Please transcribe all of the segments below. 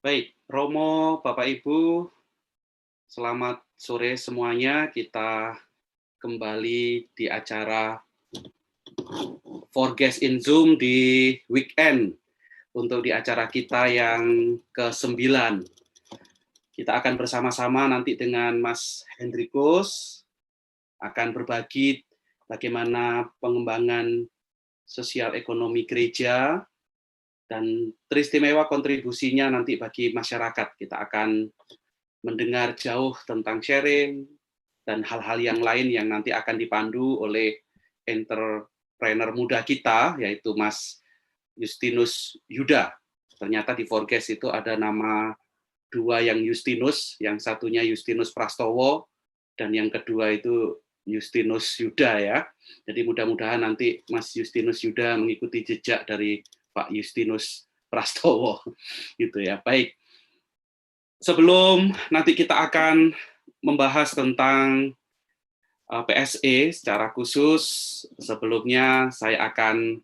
Baik, Romo, Bapak Ibu, selamat sore semuanya. Kita kembali di acara For Guest in Zoom di weekend untuk di acara kita yang ke-9. Kita akan bersama-sama nanti dengan Mas Hendrikus akan berbagi bagaimana pengembangan sosial ekonomi gereja dan teristimewa kontribusinya nanti bagi masyarakat. Kita akan mendengar jauh tentang sharing dan hal-hal yang lain yang nanti akan dipandu oleh entrepreneur muda kita, yaitu Mas Justinus Yuda. Ternyata di Forges itu ada nama dua yang Justinus, yang satunya Justinus Prastowo, dan yang kedua itu Justinus Yuda ya. Jadi mudah-mudahan nanti Mas Justinus Yuda mengikuti jejak dari Pak Justinus Prastowo, gitu ya. Baik, sebelum nanti kita akan membahas tentang PSE secara khusus, sebelumnya saya akan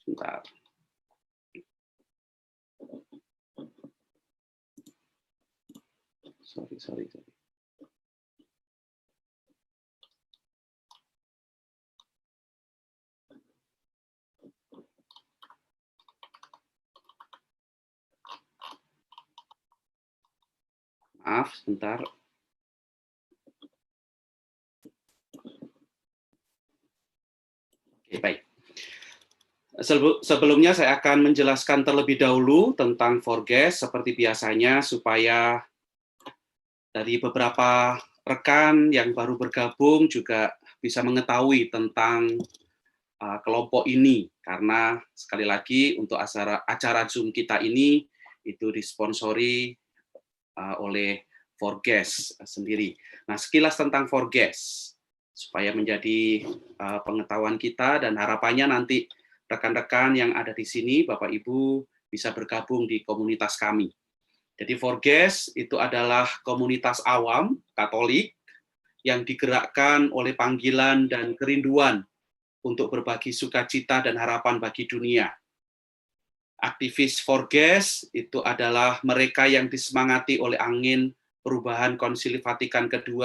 sebentar. Sorry. Maaf, sebentar. Oke, baik. Sebelumnya saya akan menjelaskan terlebih dahulu tentang Forges seperti biasanya supaya dari beberapa rekan yang baru bergabung juga bisa mengetahui tentang kelompok ini, karena sekali lagi untuk acara Zoom kita ini itu disponsori oleh Forges sendiri. Nah, sekilas tentang Forges supaya menjadi pengetahuan kita dan harapannya nanti rekan-rekan yang ada di sini, Bapak Ibu, bisa bergabung di komunitas kami. Jadi Forges itu adalah komunitas awam Katolik yang digerakkan oleh panggilan dan kerinduan untuk berbagi sukacita dan harapan bagi dunia. Aktivis Forges itu adalah mereka yang disemangati oleh angin perubahan Konsili Vatikan II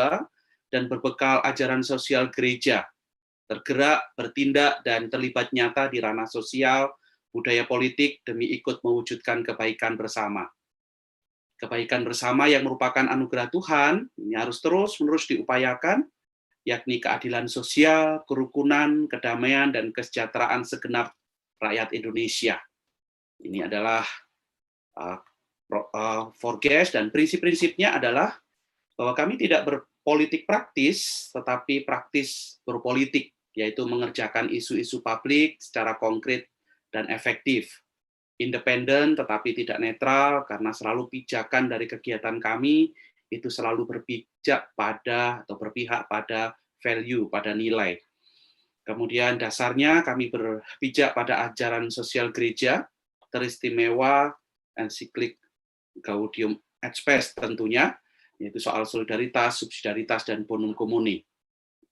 dan berbekal ajaran sosial gereja, tergerak, bertindak, dan terlibat nyata di ranah sosial, budaya politik demi ikut mewujudkan kebaikan bersama. Kebaikan bersama yang merupakan anugerah Tuhan, ini harus terus-menerus diupayakan, yakni keadilan sosial, kerukunan, kedamaian, dan kesejahteraan segenap rakyat Indonesia. Ini adalah Forges, dan prinsip-prinsipnya adalah bahwa kami tidak berpolitik praktis, tetapi praktis berpolitik, yaitu mengerjakan isu-isu publik secara konkret dan efektif. Independen tetapi tidak netral, karena selalu pijakan dari kegiatan kami itu selalu berpijak pada atau berpihak pada value, pada nilai. Kemudian dasarnya kami berpijak pada ajaran sosial gereja, teristimewa ensiklik Gaudium et Spes tentunya, yaitu soal solidaritas, subsidiaritas, dan bonum comuni.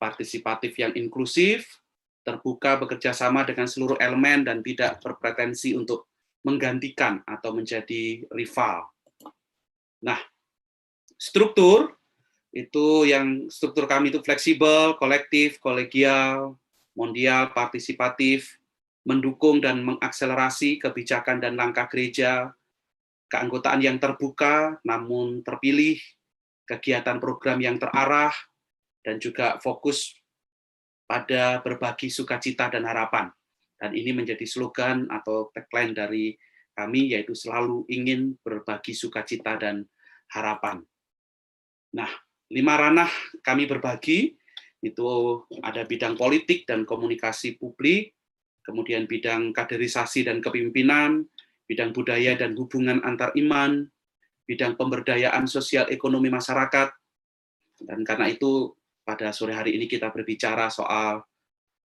Partisipatif yang inklusif, terbuka bekerja sama dengan seluruh elemen dan tidak berpretensi untuk menggantikan atau menjadi rival. Nah, struktur kami itu fleksibel, kolektif, kolegial, mondial, partisipatif, mendukung dan mengakselerasi kebijakan dan langkah gereja, keanggotaan yang terbuka namun terpilih, kegiatan program yang terarah, dan juga fokus pada berbagi sukacita dan harapan. Dan ini menjadi slogan atau tagline dari kami, yaitu selalu ingin berbagi sukacita dan harapan. Nah, 5 ranah kami berbagi, itu ada bidang politik dan komunikasi publik, kemudian bidang kaderisasi dan kepemimpinan, bidang budaya dan hubungan antar iman, bidang pemberdayaan sosial ekonomi masyarakat, dan karena itu pada sore hari ini kita berbicara soal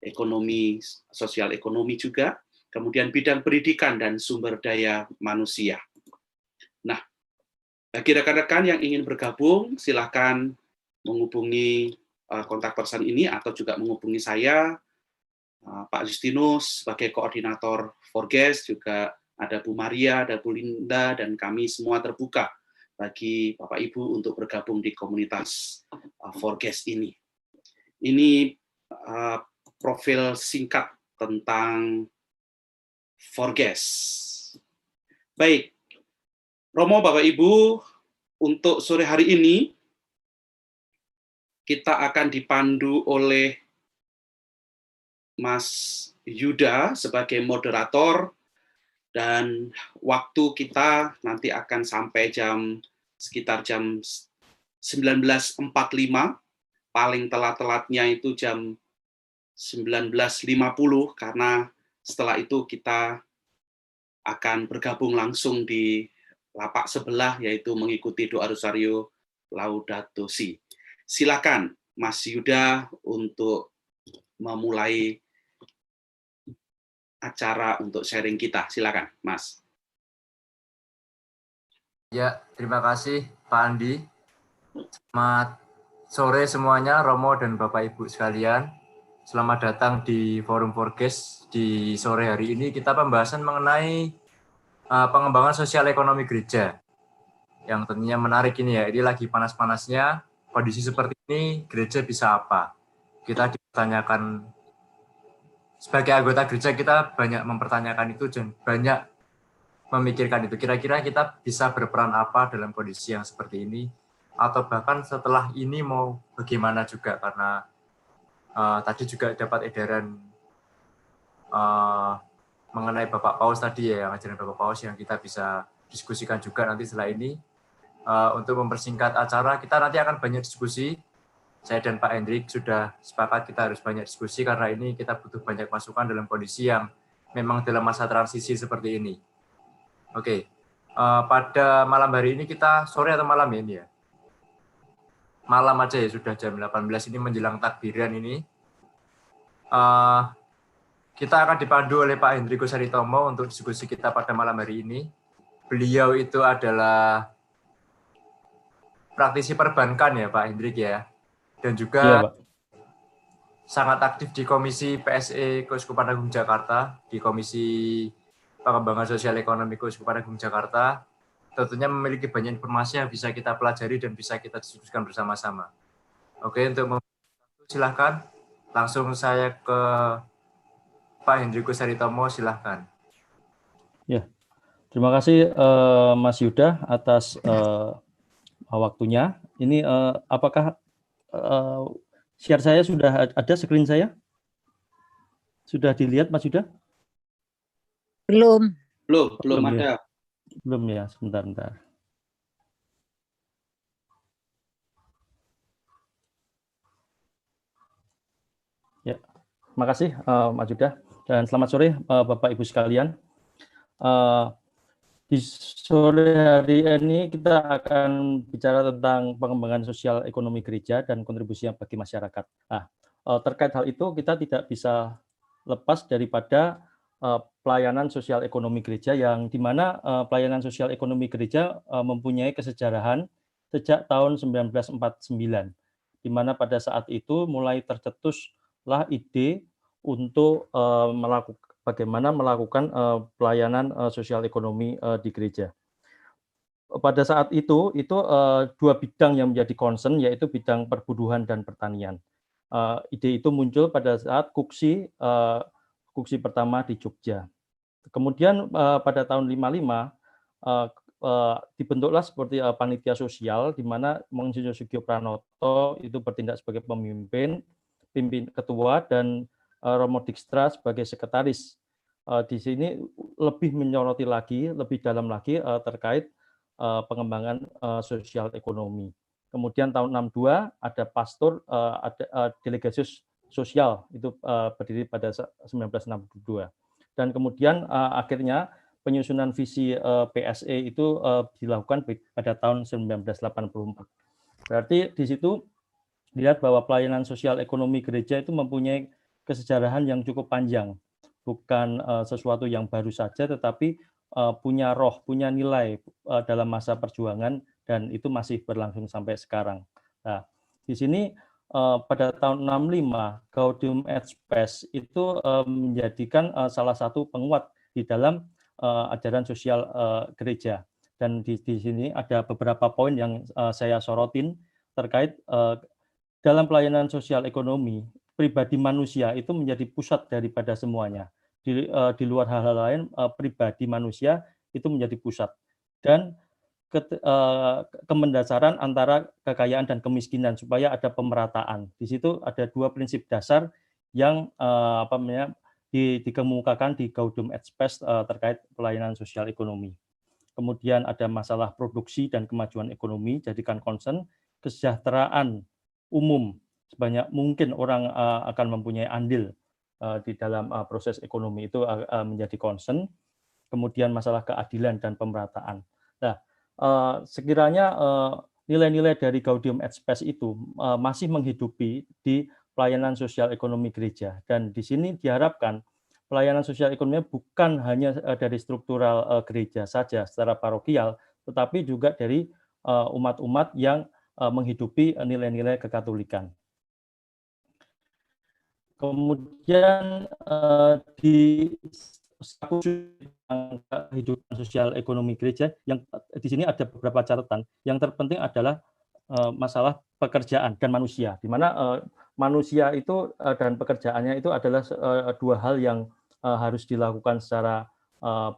ekonomi, sosial ekonomi juga, kemudian bidang pendidikan dan sumber daya manusia. Nah, bagi rekan-rekan yang ingin bergabung, silakan menghubungi kontak person ini atau juga menghubungi saya, Pak Justinus sebagai koordinator Forges juga ada Bu Maria, ada Bu Linda, dan kami semua terbuka bagi Bapak Ibu untuk bergabung di komunitas Forges ini. Ini profil singkat tentang Forges. Baik, Romo, Bapak Ibu, untuk sore hari ini kita akan dipandu oleh Mas Yuda sebagai moderator, dan waktu kita nanti akan sampai sekitar jam 19.45, paling telat-telatnya itu jam 19.50, karena setelah itu kita akan bergabung langsung di lapak sebelah, yaitu mengikuti doa Rosario Laudato Si. Silakan Mas Yuda untuk memulai acara untuk sharing kita. Silakan, Mas. Ya, terima kasih Pak Andi. Selamat sore semuanya, Romo dan Bapak Ibu sekalian. Selamat datang di Forum Forges. Di sore hari ini kita pembahasan mengenai pengembangan sosial ekonomi gereja. Yang tentunya menarik ini ya, ini lagi panas-panasnya, kondisi seperti ini gereja bisa apa? Kita dipertanyakan, sebagai anggota gereja kita banyak mempertanyakan itu dan banyak memikirkan itu. Kira-kira kita bisa berperan apa dalam kondisi yang seperti ini, atau bahkan setelah ini mau bagaimana juga, karena tadi juga dapat edaran mengenai Bapak Paus tadi ya, yang ajaran Bapak Paus yang kita bisa diskusikan juga nanti setelah ini. Untuk mempersingkat acara, kita nanti akan banyak diskusi. Saya dan Pak Hendrik sudah sepakat kita harus banyak diskusi karena ini kita butuh banyak masukan dalam kondisi yang memang dalam masa transisi seperti ini. Oke, pada malam hari ini kita sore atau malam ini ya? Malam aja ya, sudah jam 18 ini menjelang takbiran ini. Kita akan dipandu oleh Pak Hendriko Saritomo untuk diskusi kita pada malam hari ini. Beliau itu adalah praktisi perbankan ya Pak Hendrik ya. Dan juga iya, Pak, sangat aktif di Komisi PSE Keuskupan Agung Jakarta, di Komisi Pengembangan Sosial Ekonomi Keuskupan Agung Jakarta. Tentunya memiliki banyak informasi yang bisa kita pelajari dan bisa kita diskusikan bersama-sama. Oke, untuk silakan langsung saya ke Pak Hendriko Saritomo, silakan. ya. Terima kasih Mas Yuda atas waktunya. Ini apakah share saya sudah ada, screen saya? Sudah dilihat Mas Yuda? Belum. Belum ada. Belum ya, sebentar. Ya, terima kasih Mas Yuda, dan selamat sore Bapak Ibu sekalian. Di sore hari ini kita akan bicara tentang pengembangan sosial ekonomi gereja dan kontribusinya bagi masyarakat. Nah, terkait hal itu kita tidak bisa lepas daripada pelayanan sosial ekonomi gereja, yang di mana pelayanan sosial ekonomi gereja mempunyai kesejarahan sejak tahun 1949, di mana pada saat itu mulai tercetuslah ide untuk bagaimana melakukan pelayanan sosial ekonomi di gereja. Pada saat itu dua bidang yang menjadi concern, yaitu bidang perburuhan dan pertanian. Ide itu muncul pada saat kuksi pertama di Jogja. Kemudian pada tahun 55 dibentuklah seperti panitia sosial, di mana Monsinyur Sugio Pranoto itu bertindak sebagai pemimpin ketua, dan Romo Dijkstra sebagai sekretaris. Di sini lebih menyoroti lagi, lebih dalam lagi terkait pengembangan sosial ekonomi. Kemudian tahun 62 ada pastor, ada delegasius sosial, itu berdiri pada 1962. Dan kemudian akhirnya penyusunan visi PSE itu dilakukan pada tahun 1984. Berarti di situ dilihat bahwa pelayanan sosial ekonomi gereja itu mempunyai kesejarahan yang cukup panjang, bukan sesuatu yang baru saja, tetapi punya roh, punya nilai dalam masa perjuangan, dan itu masih berlangsung sampai sekarang. Nah, di sini pada tahun 65 Gaudium et Spes itu menjadikan salah satu penguat di dalam ajaran sosial gereja. Dan di sini ada beberapa poin yang saya sorotin terkait dalam pelayanan sosial ekonomi, pribadi manusia itu menjadi pusat daripada semuanya. Di luar hal-hal lain, pribadi manusia itu menjadi pusat. Dan kemendasaran antara kekayaan dan kemiskinan supaya ada pemerataan. Di situ ada dua prinsip dasar yang dikemukakan di Gaudium et Spes terkait pelayanan sosial ekonomi. Kemudian ada masalah produksi dan kemajuan ekonomi, jadikan concern, kesejahteraan umum, sebanyak mungkin orang akan mempunyai andil di dalam proses ekonomi itu menjadi concern. Kemudian masalah keadilan dan pemerataan. Nah, sekiranya nilai-nilai dari Gaudium et Spes itu masih menghidupi di pelayanan sosial ekonomi gereja, dan di sini diharapkan pelayanan sosial ekonomi bukan hanya dari struktural gereja saja secara parokial, tetapi juga dari umat-umat yang menghidupi nilai-nilai kekatolikan. Kemudian di kehidupan sosial ekonomi gereja, yang di sini ada beberapa catatan. Yang terpenting adalah masalah pekerjaan dan manusia, di mana manusia itu dan pekerjaannya itu adalah dua hal yang harus dilakukan secara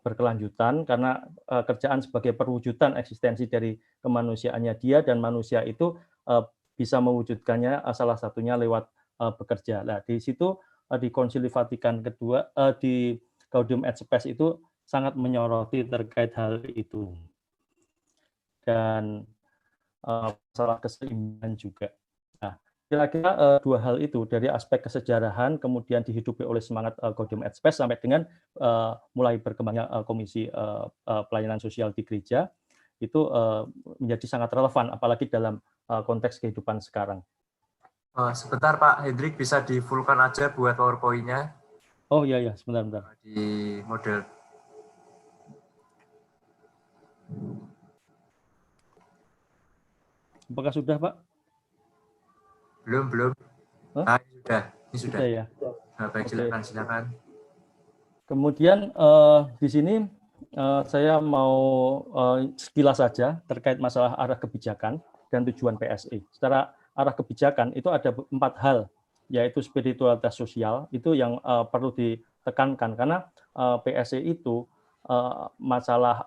berkelanjutan, karena kerjaan sebagai perwujudan eksistensi dari kemanusiaannya dia, dan manusia itu bisa mewujudkannya salah satunya lewat bekerja. Nah, di situ di Konsili Vatikan kedua, di Gaudium et Spes itu sangat menyoroti terkait hal itu. Dan masalah keseimbangan juga. Nah, kira-kira dua hal itu dari aspek kesejarahan kemudian dihidupi oleh semangat Gaudium et Spes sampai dengan mulai berkembangnya Komisi Pelayanan Sosial di gereja itu menjadi sangat relevan, apalagi dalam konteks kehidupan sekarang. Sebentar Pak Hendrik, bisa di fullkan aja buat PowerPoint-nya. Oh iya, sebentar. Di model. Apakah sudah, Pak? Belum. Huh? Ini sudah. Ya. Nah, baik, silakan. Kemudian di sini saya mau sekilas saja terkait masalah arah kebijakan dan tujuan PSE. Secara arah kebijakan itu ada 4 hal, yaitu spiritualitas sosial, itu yang perlu ditekankan, karena PSE itu masalah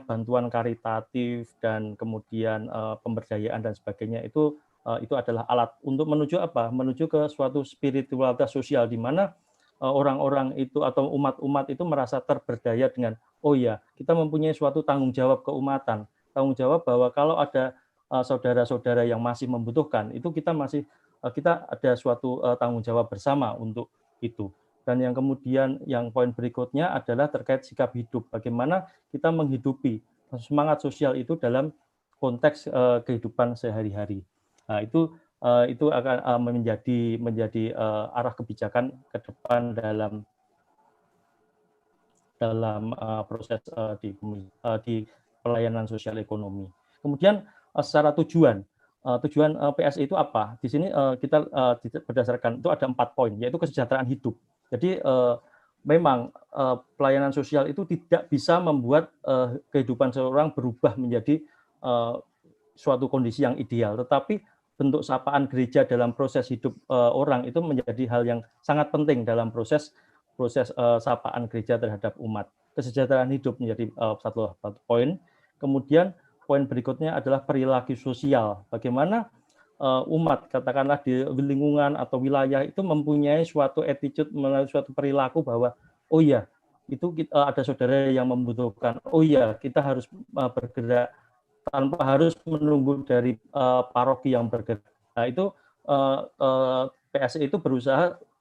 bantuan karitatif dan kemudian pemberdayaan dan sebagainya itu adalah alat untuk menuju apa? Menuju ke suatu spiritualitas sosial di mana orang-orang itu atau umat-umat itu merasa terberdaya dengan, oh ya, kita mempunyai suatu tanggung jawab keumatan, tanggung jawab bahwa kalau ada saudara-saudara yang masih membutuhkan, itu kita ada suatu tanggung jawab bersama untuk itu. Dan yang kemudian yang poin berikutnya adalah terkait sikap hidup, bagaimana kita menghidupi semangat sosial itu dalam konteks kehidupan sehari-hari. Nah, itu akan menjadi arah kebijakan ke depan dalam proses di pelayanan sosial ekonomi. Kemudian secara tujuan PSE itu apa? Di sini kita berdasarkan itu ada 4 poin, yaitu kesejahteraan hidup. Jadi memang pelayanan sosial itu tidak bisa membuat kehidupan seseorang berubah menjadi suatu kondisi yang ideal, tetapi bentuk sapaan gereja dalam proses hidup orang itu menjadi hal yang sangat penting dalam proses sapaan gereja terhadap umat. Kesejahteraan hidup menjadi satu poin. Kemudian poin berikutnya adalah perilaku sosial. Bagaimana umat, katakanlah di lingkungan atau wilayah itu mempunyai suatu attitude, suatu perilaku bahwa, oh ya, itu ada saudara yang membutuhkan. Oh ya, kita harus bergerak tanpa harus menunggu dari paroki yang bergerak. Nah, itu PSE itu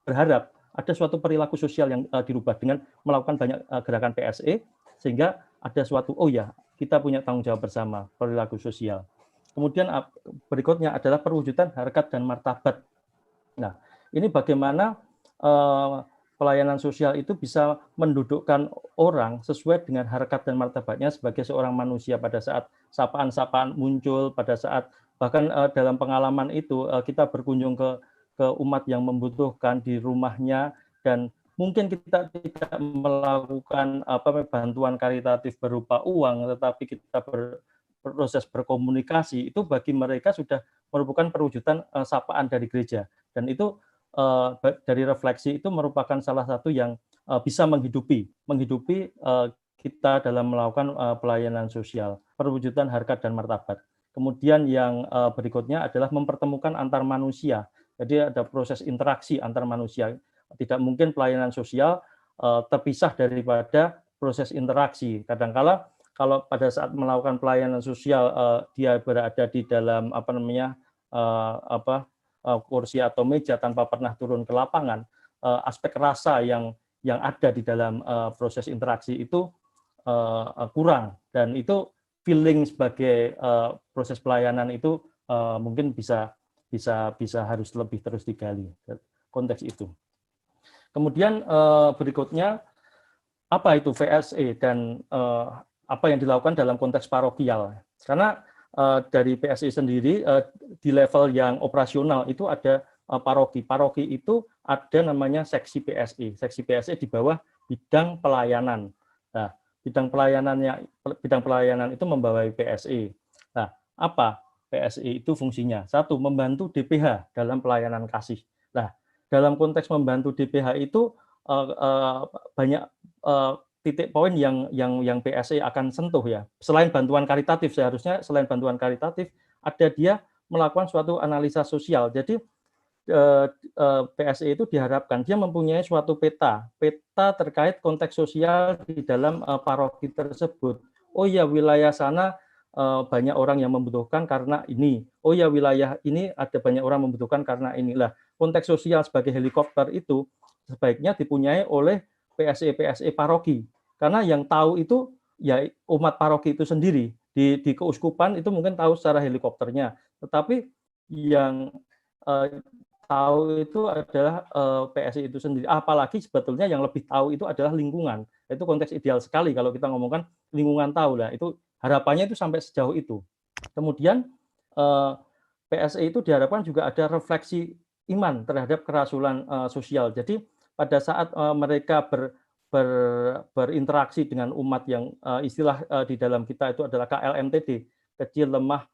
berharap ada suatu perilaku sosial yang dirubah dengan melakukan banyak gerakan PSE, sehingga ada suatu, oh ya, kita punya tanggung jawab bersama, perilaku sosial. Kemudian berikutnya adalah perwujudan harkat dan martabat. Nah, ini bagaimana pelayanan sosial itu bisa mendudukkan orang sesuai dengan harkat dan martabatnya sebagai seorang manusia pada saat sapaan-sapaan muncul, pada saat bahkan dalam pengalaman itu kita berkunjung ke umat yang membutuhkan di rumahnya dan mungkin kita tidak melakukan bantuan karitatif berupa uang, tetapi kita proses berkomunikasi, itu bagi mereka sudah merupakan perwujudan sapaan dari gereja. Dan itu dari refleksi itu merupakan salah satu yang bisa menghidupi kita dalam melakukan pelayanan sosial, perwujudan harkat dan martabat. Kemudian yang berikutnya adalah mempertemukan antar manusia. Jadi ada proses interaksi antar manusia. Tidak mungkin pelayanan sosial terpisah daripada proses interaksi. Kadang-kala kalau pada saat melakukan pelayanan sosial dia berada di dalam kursi atau meja tanpa pernah turun ke lapangan, aspek rasa yang ada di dalam proses interaksi itu kurang, dan itu feeling sebagai proses pelayanan itu mungkin bisa harus lebih terus digali konteks itu. Kemudian berikutnya apa itu VSE dan apa yang dilakukan dalam konteks parokial. Karena dari PSE sendiri di level yang operasional itu ada paroki. Paroki itu ada namanya seksi PSE. Seksi PSE di bawah bidang pelayanan. Nah, bidang pelayanan itu membawai PSE. Nah, apa PSE itu fungsinya? Satu, membantu DPH dalam pelayanan kasih. Nah, dalam konteks membantu DPH itu banyak titik poin yang PSE akan sentuh ya. Selain bantuan karitatif, seharusnya selain bantuan karitatif ada dia melakukan suatu analisa sosial. Jadi PSE itu diharapkan dia mempunyai suatu peta terkait konteks sosial di dalam paroki tersebut. Oh ya, wilayah sana banyak orang yang membutuhkan karena ini. Oh ya, wilayah ini ada banyak orang membutuhkan karena inilah. Konteks sosial sebagai helikopter itu sebaiknya dipunyai oleh PSE paroki. Karena yang tahu itu ya umat paroki itu sendiri. Di keuskupan itu mungkin tahu secara helikopternya. Tetapi yang tahu itu adalah PSE itu sendiri. Apalagi sebetulnya yang lebih tahu itu adalah lingkungan. Itu konteks ideal sekali kalau kita ngomongkan lingkungan tahu lah. Itu harapannya itu sampai sejauh itu. Kemudian PSE itu diharapkan juga ada refleksi iman terhadap kerasulan sosial. Jadi pada saat mereka berinteraksi dengan umat yang istilah di dalam kita itu adalah KLMTD, kecil, lemah,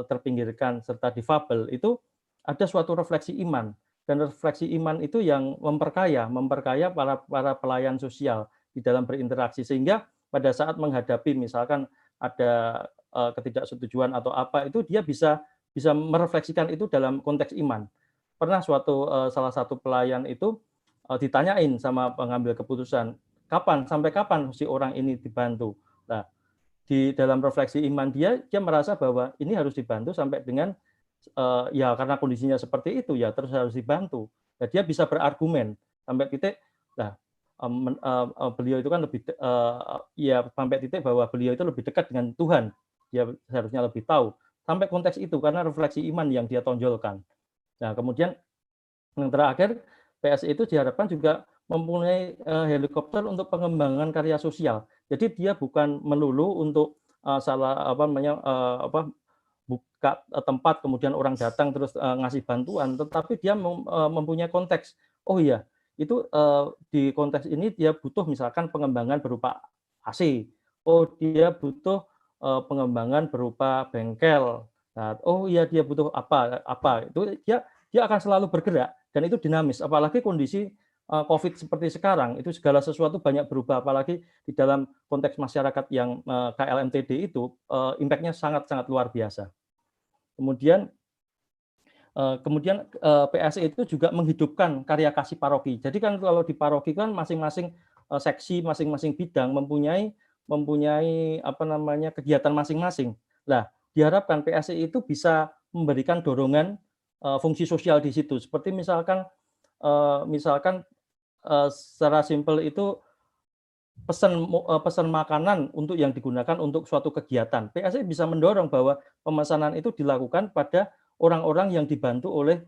terpinggirkan, serta difabel, itu ada suatu refleksi iman. Dan refleksi iman itu yang memperkaya para pelayan sosial di dalam berinteraksi. Sehingga pada saat menghadapi misalkan ada ketidaksetujuan atau apa, itu dia bisa merefleksikan itu dalam konteks iman. Pernah salah satu pelayan itu ditanyain sama pengambil keputusan, sampai kapan si orang ini dibantu. Nah, di dalam refleksi iman dia merasa bahwa ini harus dibantu sampai dengan ya karena kondisinya seperti itu ya terus harus dibantu. Nah, dia bisa berargumen sampai titik. Nah, beliau itu kan lebih ya sampai titik bahwa beliau itu lebih dekat dengan Tuhan. Dia seharusnya lebih tahu sampai konteks itu karena refleksi iman yang dia tonjolkan. Nah, kemudian yang terakhir, PSE itu diharapkan juga mempunyai helikopter untuk pengembangan karya sosial. Jadi dia bukan melulu untuk buka tempat kemudian orang datang terus ngasih bantuan, tetapi dia mempunyai konteks. Oh iya, itu di konteks ini dia butuh misalkan pengembangan berupa AC. Oh, dia butuh pengembangan berupa bengkel. Nah, oh iya, dia butuh apa itu dia akan selalu bergerak dan itu dinamis. Apalagi kondisi COVID seperti sekarang, itu segala sesuatu banyak berubah. Apalagi di dalam konteks masyarakat yang KLMTD itu impact-nya sangat-sangat luar biasa. Kemudian PSE itu juga menghidupkan karya kasih paroki. Jadi kan kalau di paroki kan masing-masing seksi, masing-masing bidang mempunyai kegiatan masing-masing. Nah, diharapkan PSE itu bisa memberikan dorongan fungsi sosial di situ. Seperti misalkan secara simpel itu pesan makanan untuk yang digunakan untuk suatu kegiatan. PSE bisa mendorong bahwa pemesanan itu dilakukan pada orang-orang yang dibantu oleh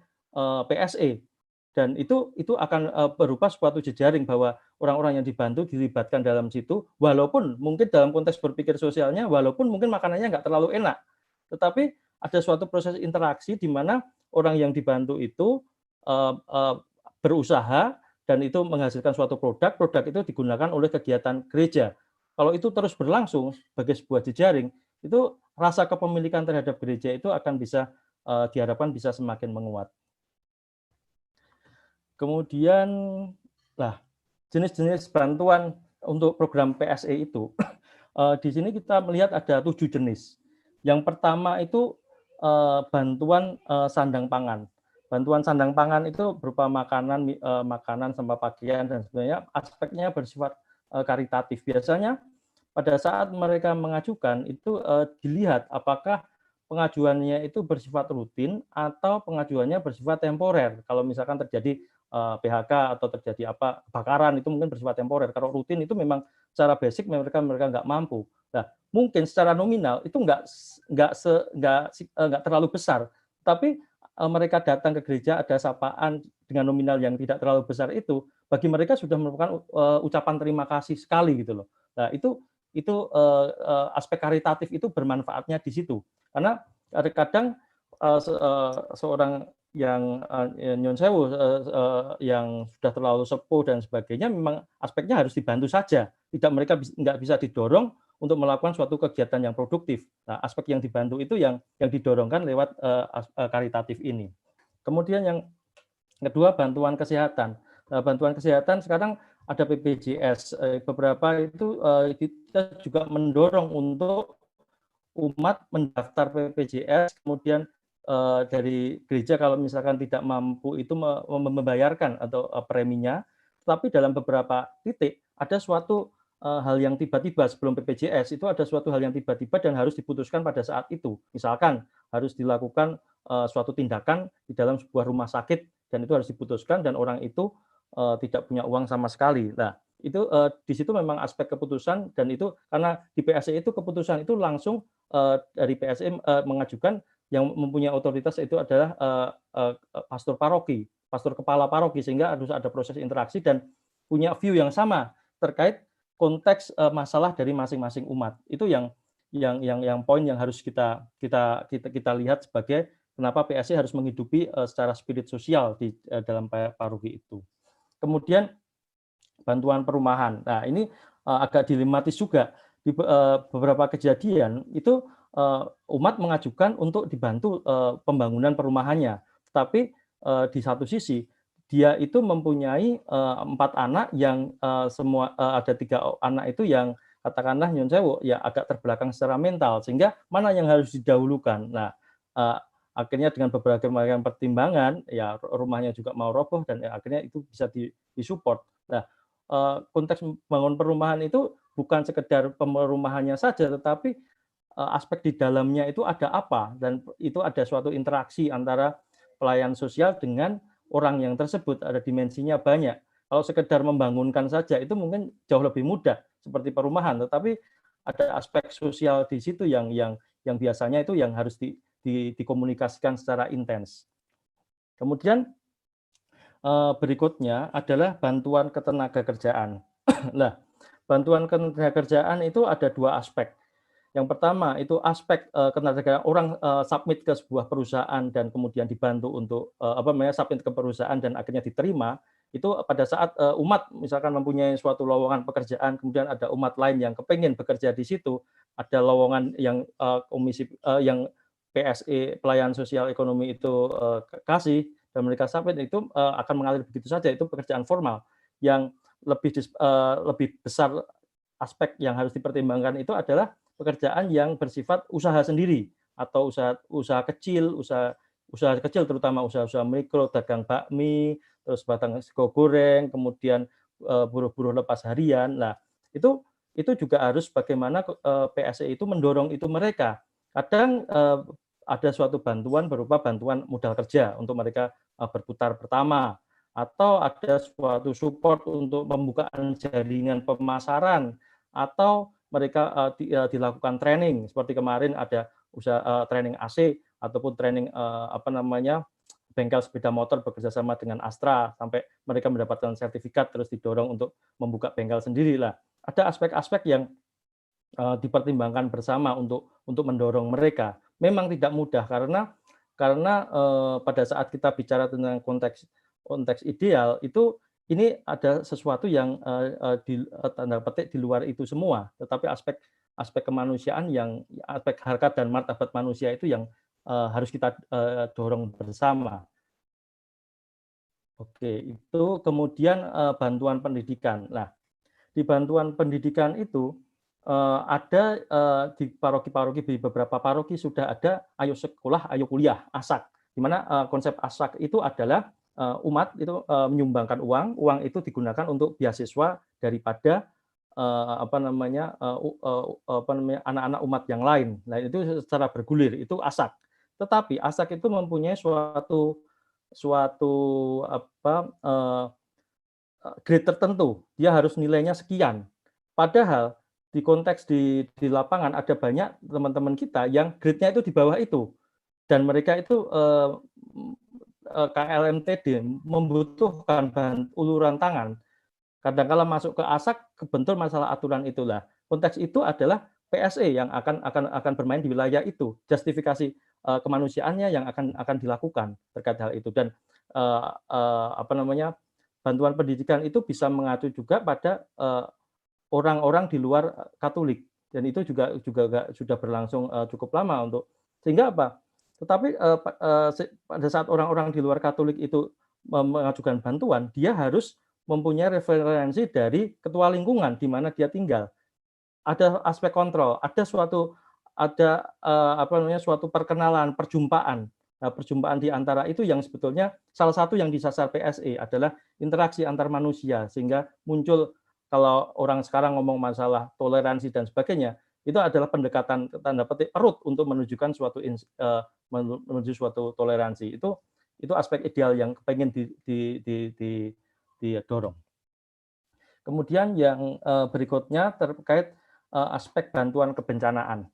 PSE. Dan itu akan berupa suatu jejaring bahwa orang-orang yang dibantu dilibatkan dalam situ, walaupun mungkin dalam konteks berpikir sosialnya, walaupun mungkin makanannya nggak terlalu enak. Tetapi ada suatu proses interaksi di mana orang yang dibantu itu berusaha dan itu menghasilkan suatu produk, produk itu digunakan oleh kegiatan gereja. Kalau itu terus berlangsung sebagai sebuah jejaring, itu rasa kepemilikan terhadap gereja itu akan bisa diharapkan bisa semakin menguat. Kemudian, nah, jenis-jenis bantuan untuk program PSE itu, di sini kita melihat ada 7 jenis. Yang pertama itu bantuan sandang pangan. Bantuan sandang pangan itu berupa makanan sama pakaian dan sebenarnya aspeknya bersifat karitatif. Biasanya pada saat mereka mengajukan itu dilihat apakah pengajuannya itu bersifat rutin atau pengajuannya bersifat temporer. Kalau misalkan terjadi PHK atau terjadi kebakaran itu mungkin bersifat temporer. Kalau rutin itu memang secara basic mereka nggak mampu. Nah, mungkin secara nominal itu nggak terlalu besar, tapi mereka datang ke gereja ada sapaan dengan nominal yang tidak terlalu besar itu, bagi mereka sudah merupakan ucapan terima kasih sekali gitu loh. Nah, itu aspek karitatif itu bermanfaatnya di situ. Karena kadang seorang yang nyun sewu yang sudah terlalu sepuh dan sebagainya memang aspeknya harus dibantu saja, mereka nggak bisa didorong untuk melakukan suatu kegiatan yang produktif. Nah, aspek yang dibantu itu yang didorongkan lewat karitatif ini. Kemudian yang kedua, bantuan kesehatan. Nah, bantuan kesehatan sekarang ada BPJS, beberapa itu kita juga mendorong untuk umat mendaftar BPJS, kemudian dari gereja kalau misalkan tidak mampu itu membayarkan atau preminya, tapi dalam beberapa titik ada suatu hal yang tiba-tiba sebelum BPJS itu ada suatu hal yang tiba-tiba dan harus diputuskan pada saat itu. Misalkan harus dilakukan suatu tindakan di dalam sebuah rumah sakit dan itu harus diputuskan dan orang itu tidak punya uang sama sekali. Nah, itu di situ memang aspek keputusan dan itu karena di PSE itu keputusan itu langsung dari PSE mengajukan yang mempunyai otoritas itu adalah pastor paroki, pastor kepala paroki, sehingga harus ada proses interaksi dan punya view yang sama terkait konteks masalah dari masing-masing umat. Itu yang poin yang harus kita lihat sebagai kenapa PSE harus menghidupi secara spirit sosial di dalam paroki itu. Kemudian bantuan perumahan. Nah, ini agak dilematis juga. Di beberapa kejadian itu umat mengajukan untuk dibantu pembangunan perumahannya. Tetapi di satu sisi dia itu mempunyai 4 anak yang semua ada 3 anak itu yang katakanlah nyun sewu ya agak terbelakang secara mental, sehingga mana yang harus didahulukan. Nah, akhirnya dengan beberapa pertimbangan ya rumahnya juga mau roboh dan ya, akhirnya itu bisa disupport. Nah, konteks membangun perumahan itu bukan sekedar perumahannya saja, tetapi aspek di dalamnya itu ada apa, dan itu ada suatu interaksi antara pelayan sosial dengan orang yang tersebut, ada dimensinya banyak. Kalau sekedar membangunkan saja itu mungkin jauh lebih mudah seperti perumahan, tetapi ada aspek sosial di situ yang biasanya itu yang harus dikomunikasikan secara intens. Kemudian berikutnya adalah bantuan ketenagakerjaan. Nah, bantuan ketenagakerjaan itu ada 2 aspek. Yang pertama itu aspek ketenagakerjaan orang submit ke sebuah perusahaan dan kemudian dibantu untuk submit ke perusahaan dan akhirnya diterima. Itu pada saat umat misalkan mempunyai suatu lowongan pekerjaan, kemudian ada umat lain yang kepengen bekerja di situ, ada lowongan yang komisi yang PSE pelayanan sosial ekonomi itu kasih dan mereka submit, itu akan mengalir begitu saja. Itu pekerjaan formal. Yang lebih besar aspek yang harus dipertimbangkan itu adalah pekerjaan yang bersifat usaha sendiri atau usaha kecil, usaha kecil terutama usaha mikro, dagang bakmi, terus batang sego goreng, kemudian buruh-buruh lepas harian. Nah, itu juga harus bagaimana PSE itu mendorong itu mereka. Kadang ada suatu bantuan berupa bantuan modal kerja untuk mereka berputar pertama, atau ada suatu support untuk pembukaan jaringan pemasaran, atau mereka dilakukan training seperti kemarin ada usaha training AC ataupun training bengkel sepeda motor bekerja sama dengan Astra sampai mereka mendapatkan sertifikat terus didorong untuk membuka bengkel sendiri lah. Ada aspek-aspek yang dipertimbangkan bersama untuk mendorong mereka. Memang tidak mudah karena pada saat kita bicara tentang konteks ideal itu ini ada sesuatu yang tanda petik di luar itu semua, tetapi aspek aspek kemanusiaan yang aspek harkat dan martabat manusia itu yang harus kita dorong bersama. Oke, itu kemudian bantuan pendidikan. Nah, di bantuan pendidikan itu ada di paroki-paroki, di beberapa paroki sudah ada ayo sekolah, ayo kuliah, ASAK. Di mana konsep ASAK itu adalah umat itu menyumbangkan uang, uang itu digunakan untuk beasiswa daripada anak-anak umat yang lain. Nah, itu secara bergulir, itu ASAK. Tetapi ASAK itu mempunyai suatu suatu grade tertentu, dia harus nilainya sekian. Padahal di konteks di lapangan ada banyak teman-teman kita yang grade-nya itu di bawah itu, dan mereka itu KLMTD membutuhkan uluran tangan. Kadang-kala masuk ke ASAK kebentur masalah aturan itulah. Konteks itu adalah PSE yang akan bermain di wilayah itu. Justifikasi kemanusiaannya yang akan dilakukan terkait hal itu, dan bantuan pendidikan itu bisa mengacu juga pada orang-orang di luar Katolik, dan itu juga sudah berlangsung cukup lama untuk sehingga apa? Tetapi pada saat orang-orang di luar Katolik itu mengajukan bantuan, dia harus mempunyai referensi dari ketua lingkungan di mana dia tinggal. Ada aspek kontrol, ada suatu perkenalan, perjumpaan. Nah, perjumpaan di antara itu yang sebetulnya salah satu yang disasar PSE adalah interaksi antar manusia, sehingga muncul kalau orang sekarang ngomong masalah toleransi dan sebagainya, itu adalah pendekatan tanda petik perut untuk menunjukkan menuju suatu toleransi. Itu aspek ideal yang pengen didorong. Kemudian yang berikutnya terkait aspek bantuan kebencanaan.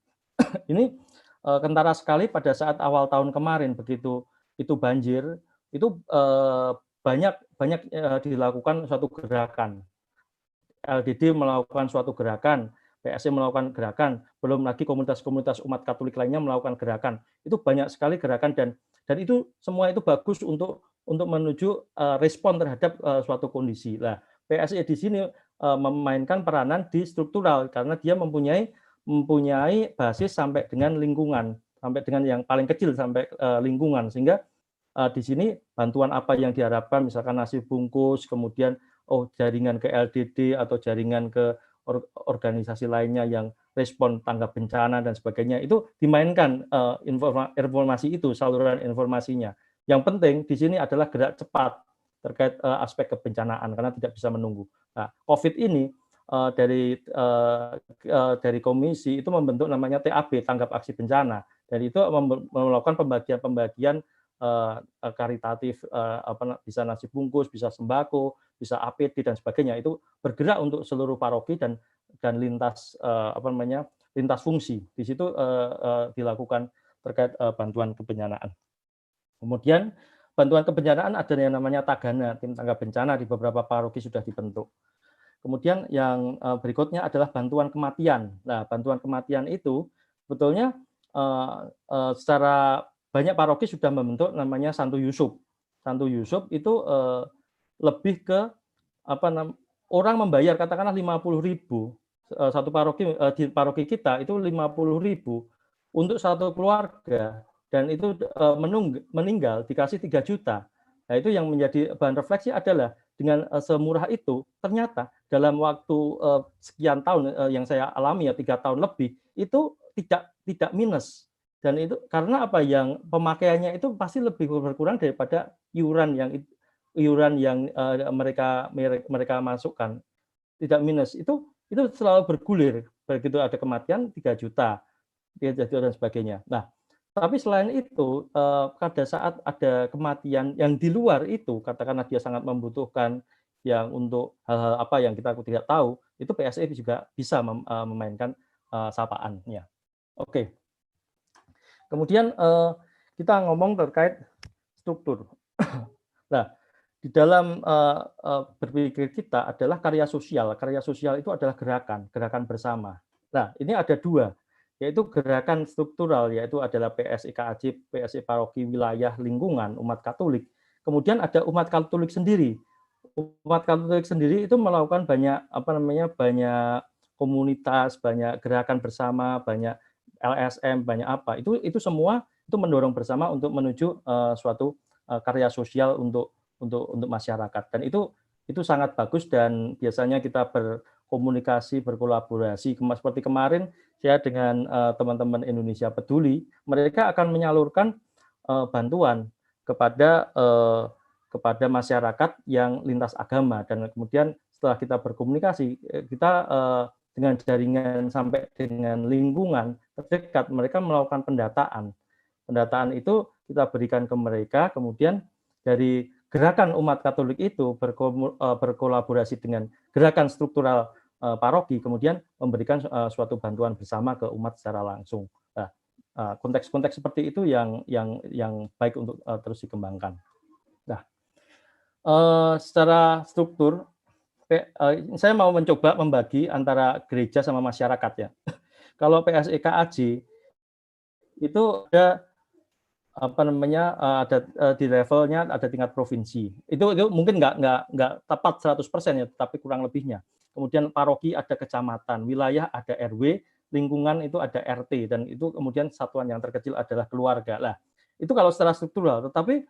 Ini kentara sekali pada saat awal tahun kemarin, begitu itu banjir, itu banyak dilakukan suatu gerakan. LDD melakukan suatu gerakan, PSC melakukan gerakan, belum lagi komunitas-komunitas umat Katolik lainnya melakukan gerakan. Itu banyak sekali gerakan, dan itu semua itu bagus untuk menuju respon terhadap suatu kondisi. Nah, PSC di sini memainkan peranan di struktural karena dia mempunyai basis sampai dengan lingkungan, sampai dengan yang paling kecil sampai lingkungan, sehingga di sini bantuan apa yang diharapkan, misalkan nasi bungkus, kemudian jaringan ke LDD atau jaringan ke organisasi lainnya yang respon tanggap bencana dan sebagainya, itu dimainkan informasi itu, saluran informasinya. Yang penting di sini adalah gerak cepat terkait aspek kebencanaan karena tidak bisa menunggu. Nah, COVID ini dari komisi itu membentuk namanya TAB, tanggap aksi bencana, dan itu melakukan pembagian karitatif, bisa nasi bungkus, bisa sembako, bisa APD dan sebagainya, itu bergerak untuk seluruh paroki dan lintas lintas fungsi. Di situ dilakukan terkait bantuan kebencanaan. Kemudian bantuan kebencanaan ada yang namanya Tagana, tim tanggap bencana di beberapa paroki sudah dibentuk. Kemudian yang berikutnya adalah bantuan kematian. Nah, bantuan kematian itu sebetulnya secara banyak paroki sudah membentuk namanya Santo Yusuf. Santo Yusuf itu lebih ke orang membayar katakanlah 50.000, satu paroki di paroki kita itu 50.000 untuk satu keluarga, dan itu meninggal dikasih 3 juta. Nah, itu yang menjadi bahan refleksi adalah dengan semurah itu ternyata dalam waktu sekian tahun yang saya alami 3 tahun lebih, itu tidak minus. Dan itu karena apa, yang pemakaiannya itu pasti lebih berkurang daripada iuran yang mereka masukkan. Tidak minus, itu selalu bergulir. Begitu ada kematian 3 juta dan sebagainya. Nah, tapi selain itu pada saat ada kematian yang di luar itu, katakanlah dia sangat membutuhkan yang untuk hal-hal apa yang kita tidak tahu, itu PSE juga bisa memainkan sapaannya. Oke. Kemudian kita ngomong terkait struktur. Nah, di dalam berpikir kita adalah karya sosial. Karya sosial itu adalah gerakan bersama. Nah, ini ada 2, yaitu gerakan struktural, yaitu adalah PSI KAJ, PSI paroki wilayah lingkungan umat Katolik. Kemudian ada umat Katolik sendiri. umat Katolik sendiri itu melakukan banyak banyak komunitas, banyak gerakan bersama, banyak LSM, banyak apa. Itu semua itu mendorong bersama untuk menuju suatu karya sosial untuk masyarakat. Dan itu sangat bagus dan biasanya kita berkomunikasi, berkolaborasi. Seperti kemarin saya dengan teman-teman Indonesia Peduli, mereka akan menyalurkan bantuan kepada masyarakat yang lintas agama, dan kemudian setelah kita berkomunikasi, kita dengan jaringan sampai dengan lingkungan terdekat, mereka melakukan pendataan. Pendataan itu kita berikan ke mereka, kemudian dari gerakan umat Katolik itu berkolaborasi dengan gerakan struktural paroki, kemudian memberikan suatu bantuan bersama ke umat secara langsung. Nah, konteks-konteks seperti itu yang baik untuk terus dikembangkan. Nah, secara struktur, saya mau mencoba membagi antara gereja sama masyarakat ya. Kalau PSEKAJ itu ada ada di levelnya ada tingkat provinsi. Itu mungkin nggak tepat 100% ya, tapi kurang lebihnya. Kemudian paroki ada kecamatan, wilayah ada RW, lingkungan itu ada RT, dan itu kemudian satuan yang terkecil adalah keluarga. Lah, itu kalau secara struktural, tetapi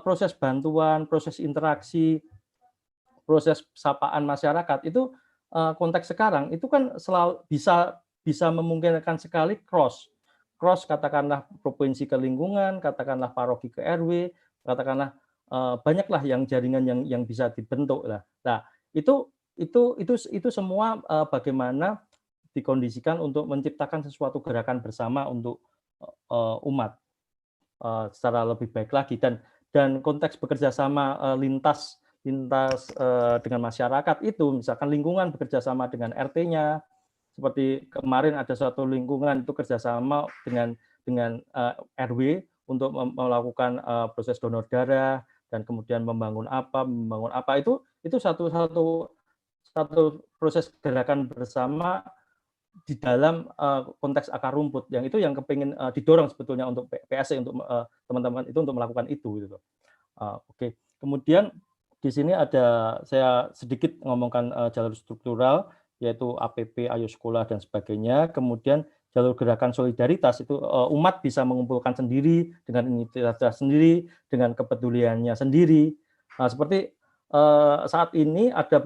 proses bantuan, proses interaksi, proses sapaan masyarakat itu konteks sekarang itu kan selalu bisa memungkinkan sekali cross katakanlah provinsi ke lingkungan, katakanlah paroki ke RW, katakanlah banyaklah yang jaringan yang bisa dibentuk lah. Nah, itu semua bagaimana dikondisikan untuk menciptakan sesuatu gerakan bersama untuk umat secara lebih baik lagi, dan konteks bekerja sama lintas dengan masyarakat itu, misalkan lingkungan bekerja sama dengan RT-nya, seperti kemarin ada suatu lingkungan itu kerjasama dengan RW untuk melakukan proses donor darah, dan kemudian membangun apa itu satu proses gerakan bersama di dalam konteks akar rumput, yang itu yang kepingin didorong sebetulnya untuk PSE, untuk teman-teman itu untuk melakukan itu gitu. Oke. Kemudian di sini ada saya sedikit ngomongkan jalur struktural, yaitu APP, Ayo Sekolah, dan sebagainya. Kemudian jalur gerakan solidaritas itu umat bisa mengumpulkan sendiri dengan inisiatif sendiri, dengan kepeduliannya sendiri. Nah, seperti saat ini ada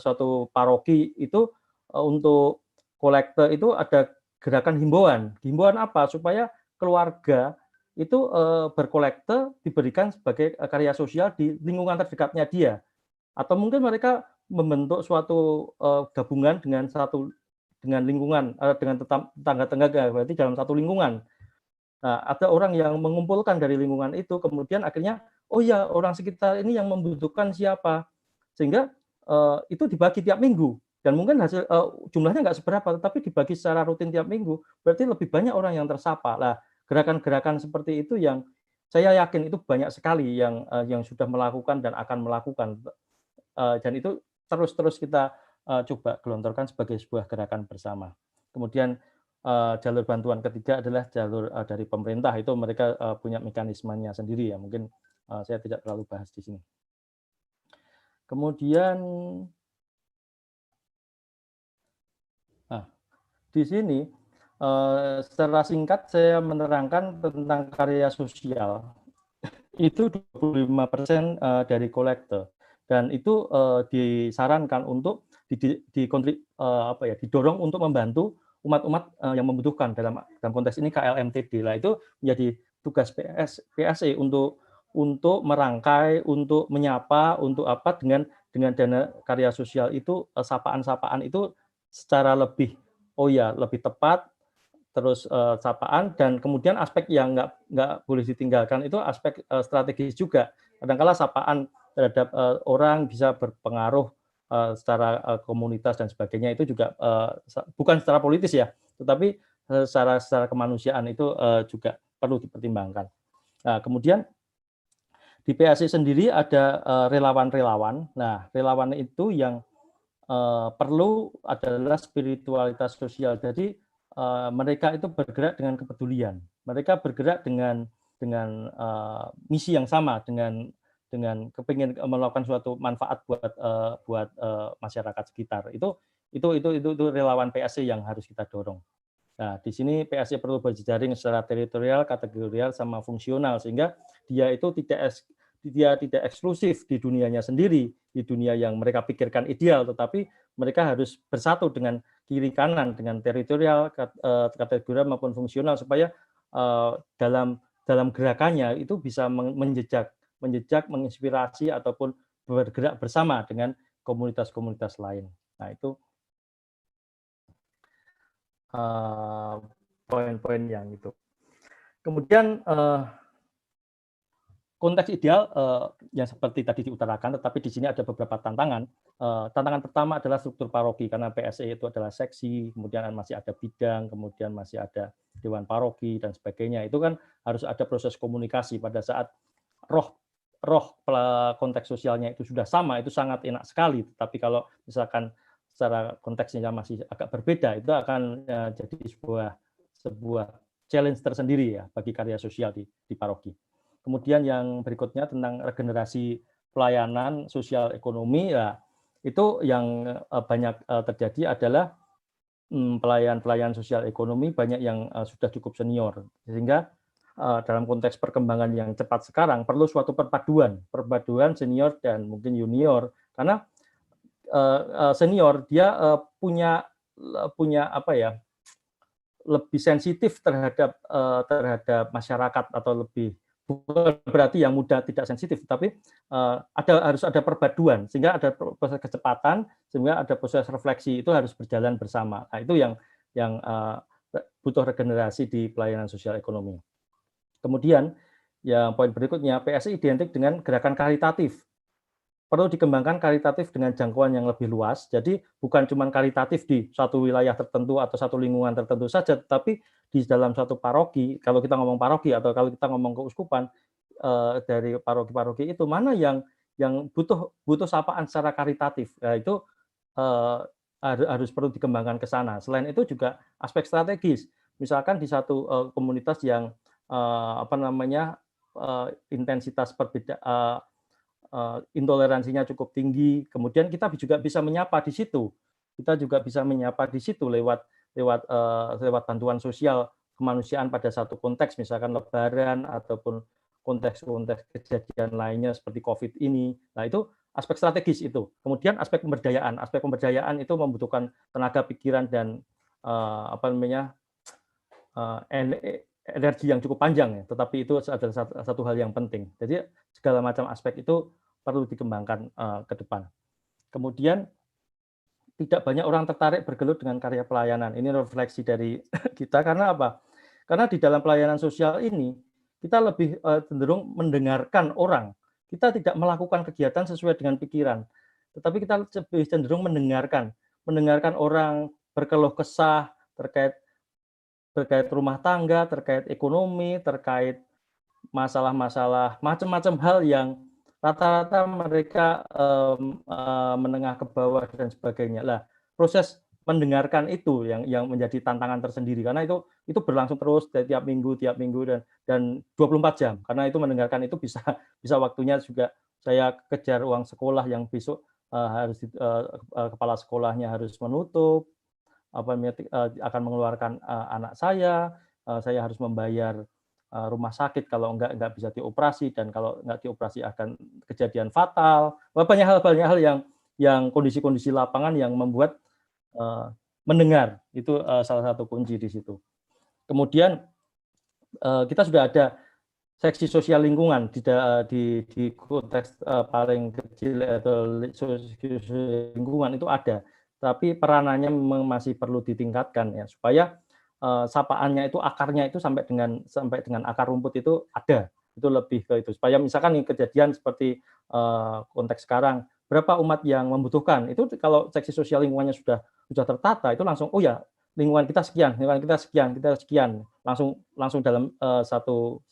suatu paroki itu untuk kolekte itu ada gerakan himbauan. Himbauan apa? Supaya keluarga itu berkolekte diberikan sebagai karya sosial di lingkungan terdekatnya dia. Atau mungkin mereka membentuk suatu gabungan dengan lingkungan, dengan tetangga-tetangga, berarti dalam satu lingkungan. Nah, ada orang yang mengumpulkan dari lingkungan itu, kemudian akhirnya, oh ya, orang sekitar ini yang membutuhkan siapa, sehingga itu dibagi tiap minggu. Dan mungkin hasil jumlahnya nggak seberapa, tetapi dibagi secara rutin tiap minggu, berarti lebih banyak orang yang tersapa. Nah, gerakan-gerakan seperti itu yang saya yakin itu banyak sekali yang sudah melakukan dan akan melakukan, dan itu terus kita coba gelontorkan sebagai sebuah gerakan bersama. Kemudian jalur bantuan ketiga adalah jalur dari pemerintah, itu mereka punya mekanismenya sendiri ya, mungkin saya tidak terlalu bahas di sini. Kemudian di sini secara singkat saya menerangkan tentang karya sosial. Itu 25% dari kolekte, dan itu disarankan untuk didorong untuk membantu umat-umat yang membutuhkan, dalam konteks ini KLMTD lah. Itu menjadi tugas PSE untuk merangkai, untuk menyapa, untuk apa dengan dana karya sosial itu, sapaan-sapaan itu secara lebih lebih tepat, terus sapaan, dan kemudian aspek yang nggak boleh ditinggalkan itu aspek strategis juga. Kadang-kala sapaan terhadap orang bisa berpengaruh secara komunitas dan sebagainya, itu juga bukan secara politis ya, tetapi secara kemanusiaan itu juga perlu dipertimbangkan. Nah, kemudian di PSI sendiri ada relawan-relawan. Nah, relawan itu yang perlu adalah spiritualitas sosial. Jadi mereka itu bergerak dengan kepedulian. Mereka bergerak dengan misi yang sama, dengan dengan kepingin melakukan suatu manfaat buat masyarakat sekitar. Itu relawan PSC yang harus kita dorong. Nah, di sini PSC perlu berjejaring secara teritorial, kategorial, sama fungsional, sehingga dia itu tidak eksklusif di dunianya sendiri, di dunia yang mereka pikirkan ideal, tetapi mereka harus bersatu dengan kiri kanan, dengan teritorial, kategorial maupun fungsional, supaya dalam gerakannya itu bisa menjejak, menginspirasi ataupun bergerak bersama dengan komunitas-komunitas lain. Nah, itu poin-poin yang itu. Kemudian konteks ideal yang seperti tadi diutarakan, tetapi di sini ada beberapa tantangan. Tantangan pertama adalah struktur paroki, karena PSC itu adalah seksi, kemudian masih ada bidang, kemudian masih ada dewan paroki dan sebagainya. Itu kan harus ada proses komunikasi. Pada saat roh konteks sosialnya itu sudah sama, itu sangat enak sekali. Tapi kalau misalkan secara konteksnya masih agak berbeda, itu akan jadi sebuah challenge tersendiri ya bagi karya sosial di paroki. Kemudian yang berikutnya tentang regenerasi pelayanan sosial ekonomi, ya itu yang banyak terjadi adalah pelayan sosial ekonomi banyak yang sudah cukup senior, sehingga dalam konteks perkembangan yang cepat sekarang perlu suatu perpaduan senior dan mungkin junior, karena senior dia punya apa ya, lebih sensitif terhadap masyarakat, atau lebih, bukan berarti yang muda tidak sensitif, tapi harus ada perpaduan, sehingga ada proses kecepatan, sehingga ada proses refleksi, itu harus berjalan bersama. Nah, itu yang butuh regenerasi di pelayanan sosial ekonomi. Kemudian yang poin berikutnya, PSC identik dengan gerakan karitatif. Perlu dikembangkan karitatif dengan jangkauan yang lebih luas. Jadi bukan cuma karitatif di satu wilayah tertentu atau satu lingkungan tertentu saja, tetapi di dalam satu paroki. Kalau kita ngomong paroki atau kalau kita ngomong keuskupan, dari paroki-paroki itu mana yang butuh sapaan secara karitatif. Nah, itu harus perlu dikembangkan ke sana. Selain itu juga aspek strategis. Misalkan di satu komunitas yang intensitas intoleransinya cukup tinggi, kemudian kita juga bisa menyapa di situ. Kita juga bisa menyapa di situ lewat bantuan sosial kemanusiaan pada satu konteks, misalkan Lebaran ataupun konteks-konteks kejadian lainnya seperti COVID ini. Nah, itu aspek strategis itu. Kemudian aspek pemberdayaan itu membutuhkan tenaga pikiran dan energi yang cukup panjang ya, tetapi itu adalah satu hal yang penting. Jadi segala macam aspek itu perlu dikembangkan ke depan. Kemudian tidak banyak orang tertarik bergelut dengan karya pelayanan. Ini refleksi dari kita, karena apa? Karena di dalam pelayanan sosial ini kita lebih cenderung mendengarkan orang. Kita tidak melakukan kegiatan sesuai dengan pikiran, tetapi kita lebih cenderung mendengarkan orang berkeluh kesah terkait rumah tangga, terkait ekonomi, terkait masalah-masalah macam-macam hal yang rata-rata mereka menengah ke bawah dan sebagainya. Lah, proses mendengarkan itu yang menjadi tantangan tersendiri, karena itu berlangsung terus tiap minggu dan 24 jam. Karena itu mendengarkan itu bisa waktunya juga saya kejar uang sekolah yang besok harus kepala sekolahnya harus menutup, akan mengeluarkan anak saya harus membayar rumah sakit kalau nggak bisa dioperasi, dan kalau nggak dioperasi akan kejadian fatal. Banyak hal yang kondisi-kondisi lapangan yang membuat mendengar itu salah satu kunci di situ. Kemudian kita sudah ada seksi sosial lingkungan di konteks paling kecil atau lingkungan itu ada, tapi peranannya memang masih perlu ditingkatkan ya, supaya sapaannya itu, akarnya itu sampai dengan akar rumput itu ada. Itu lebih ke itu, supaya misalkan kejadian seperti konteks sekarang, berapa umat yang membutuhkan, itu kalau seksi sosial lingkungannya sudah tertata, itu langsung, oh ya, lingkungan kita sekian, langsung dalam satu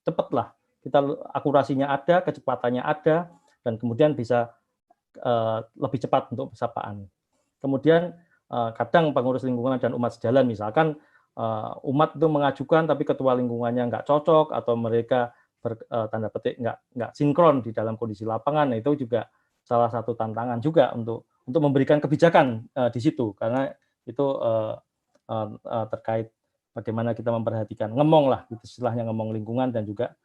cepat lah, kita akurasinya ada, kecepatannya ada, dan kemudian bisa lebih cepat untuk sapaan. Kemudian kadang pengurus lingkungan dan umat sejalan, misalkan umat itu mengajukan tapi ketua lingkungannya nggak cocok, atau mereka tanda petik nggak sinkron di dalam kondisi lapangan. Nah, itu juga salah satu tantangan juga untuk memberikan kebijakan di situ, karena itu terkait bagaimana kita memperhatikan ngemong lah, gitu, istilahnya ngemong lingkungan dan juga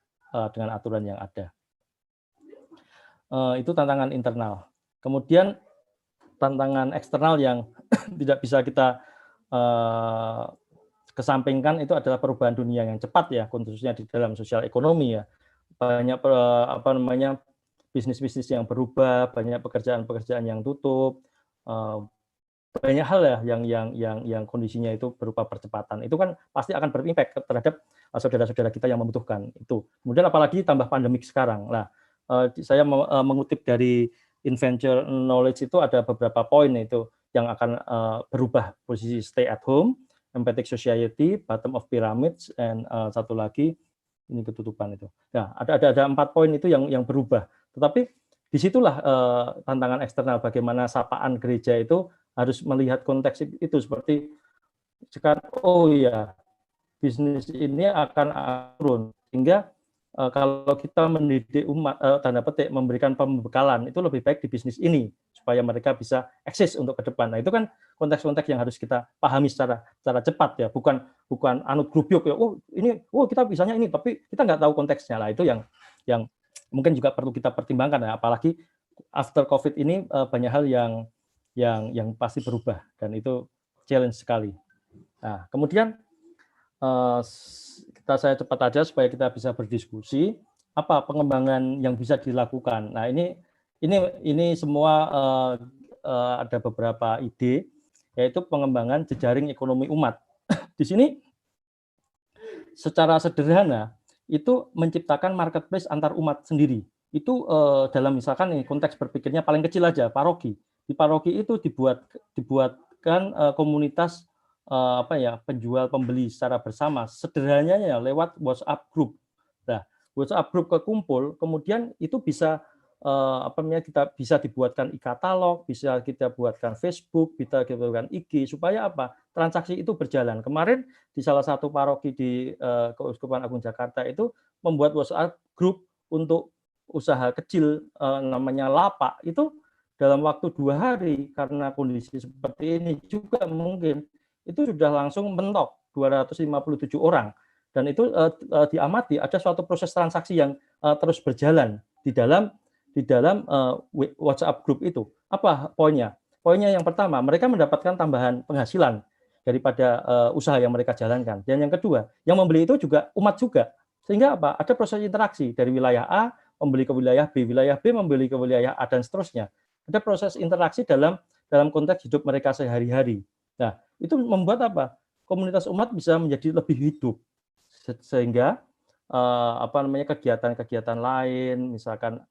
dengan aturan yang ada. Itu tantangan internal. Kemudian tantangan eksternal yang tidak bisa kita kesampingkan itu adalah perubahan dunia yang cepat ya, khususnya di dalam sosial ekonomi ya. Banyak bisnis-bisnis yang berubah, banyak pekerjaan-pekerjaan yang tutup, banyak hal ya yang kondisinya itu berupa percepatan. Itu kan pasti akan berimpact terhadap saudara-saudara kita yang membutuhkan itu. Kemudian apalagi tambah pandemik sekarang. Nah, saya mengutip dari Inventure Knowledge itu ada beberapa poin itu yang akan berubah, posisi stay at home, empathic society, bottom of pyramids, and satu lagi ini ketutupan itu. Nah, ada 4 poin itu yang berubah. Tetapi disitulah tantangan eksternal, bagaimana sapaan gereja itu harus melihat konteks itu, seperti sekarang, oh ya, bisnis ini akan turun, sehingga kalau kita mendidik umat, tanda petik, memberikan pembekalan, itu lebih baik di bisnis ini, supaya mereka bisa eksis untuk ke depan. Nah, itu kan konteks-konteks yang harus kita pahami secara cepat ya, bukan anut grubyuk ya, kita bisanya ini, tapi kita nggak tahu konteksnya. Lah, itu yang mungkin juga perlu kita pertimbangkan ya, apalagi after COVID ini banyak hal yang pasti berubah, dan itu challenge sekali. Nah, kemudian saya cepat aja supaya kita bisa berdiskusi apa pengembangan yang bisa dilakukan. Nah, ini semua ada beberapa ide, yaitu pengembangan jejaring ekonomi umat. Di sini secara sederhana itu menciptakan marketplace antar umat sendiri. Itu dalam misalkan nih konteks berpikirnya paling kecil aja, paroki. Di paroki itu dibuatkan komunitas penjual pembeli secara bersama, sederhananya ya lewat WhatsApp group. Nah, WhatsApp group kekumpul, kemudian itu bisa kita bisa dibuatkan e-katalog, bisa kita buatkan Facebook, bisa kita buatkan IG, supaya apa? Transaksi itu berjalan. Kemarin di salah satu paroki di Keuskupan Agung Jakarta itu membuat WhatsApp group untuk usaha kecil namanya Lapak, itu dalam waktu 2 hari, karena kondisi seperti ini juga mungkin itu sudah langsung mentok 257 orang, dan itu diamati ada suatu proses transaksi yang terus berjalan di dalam WhatsApp group itu. Apa poinnya? Poinnya yang pertama, mereka mendapatkan tambahan penghasilan daripada usaha yang mereka jalankan, dan yang kedua, yang membeli itu juga umat juga, sehingga apa? Ada proses interaksi dari wilayah A membeli ke wilayah B, wilayah B membeli ke wilayah A, dan seterusnya. Ada proses interaksi dalam konteks hidup mereka sehari-hari. Nah, itu membuat apa? Komunitas umat bisa menjadi lebih hidup, sehingga kegiatan-kegiatan lain, misalkan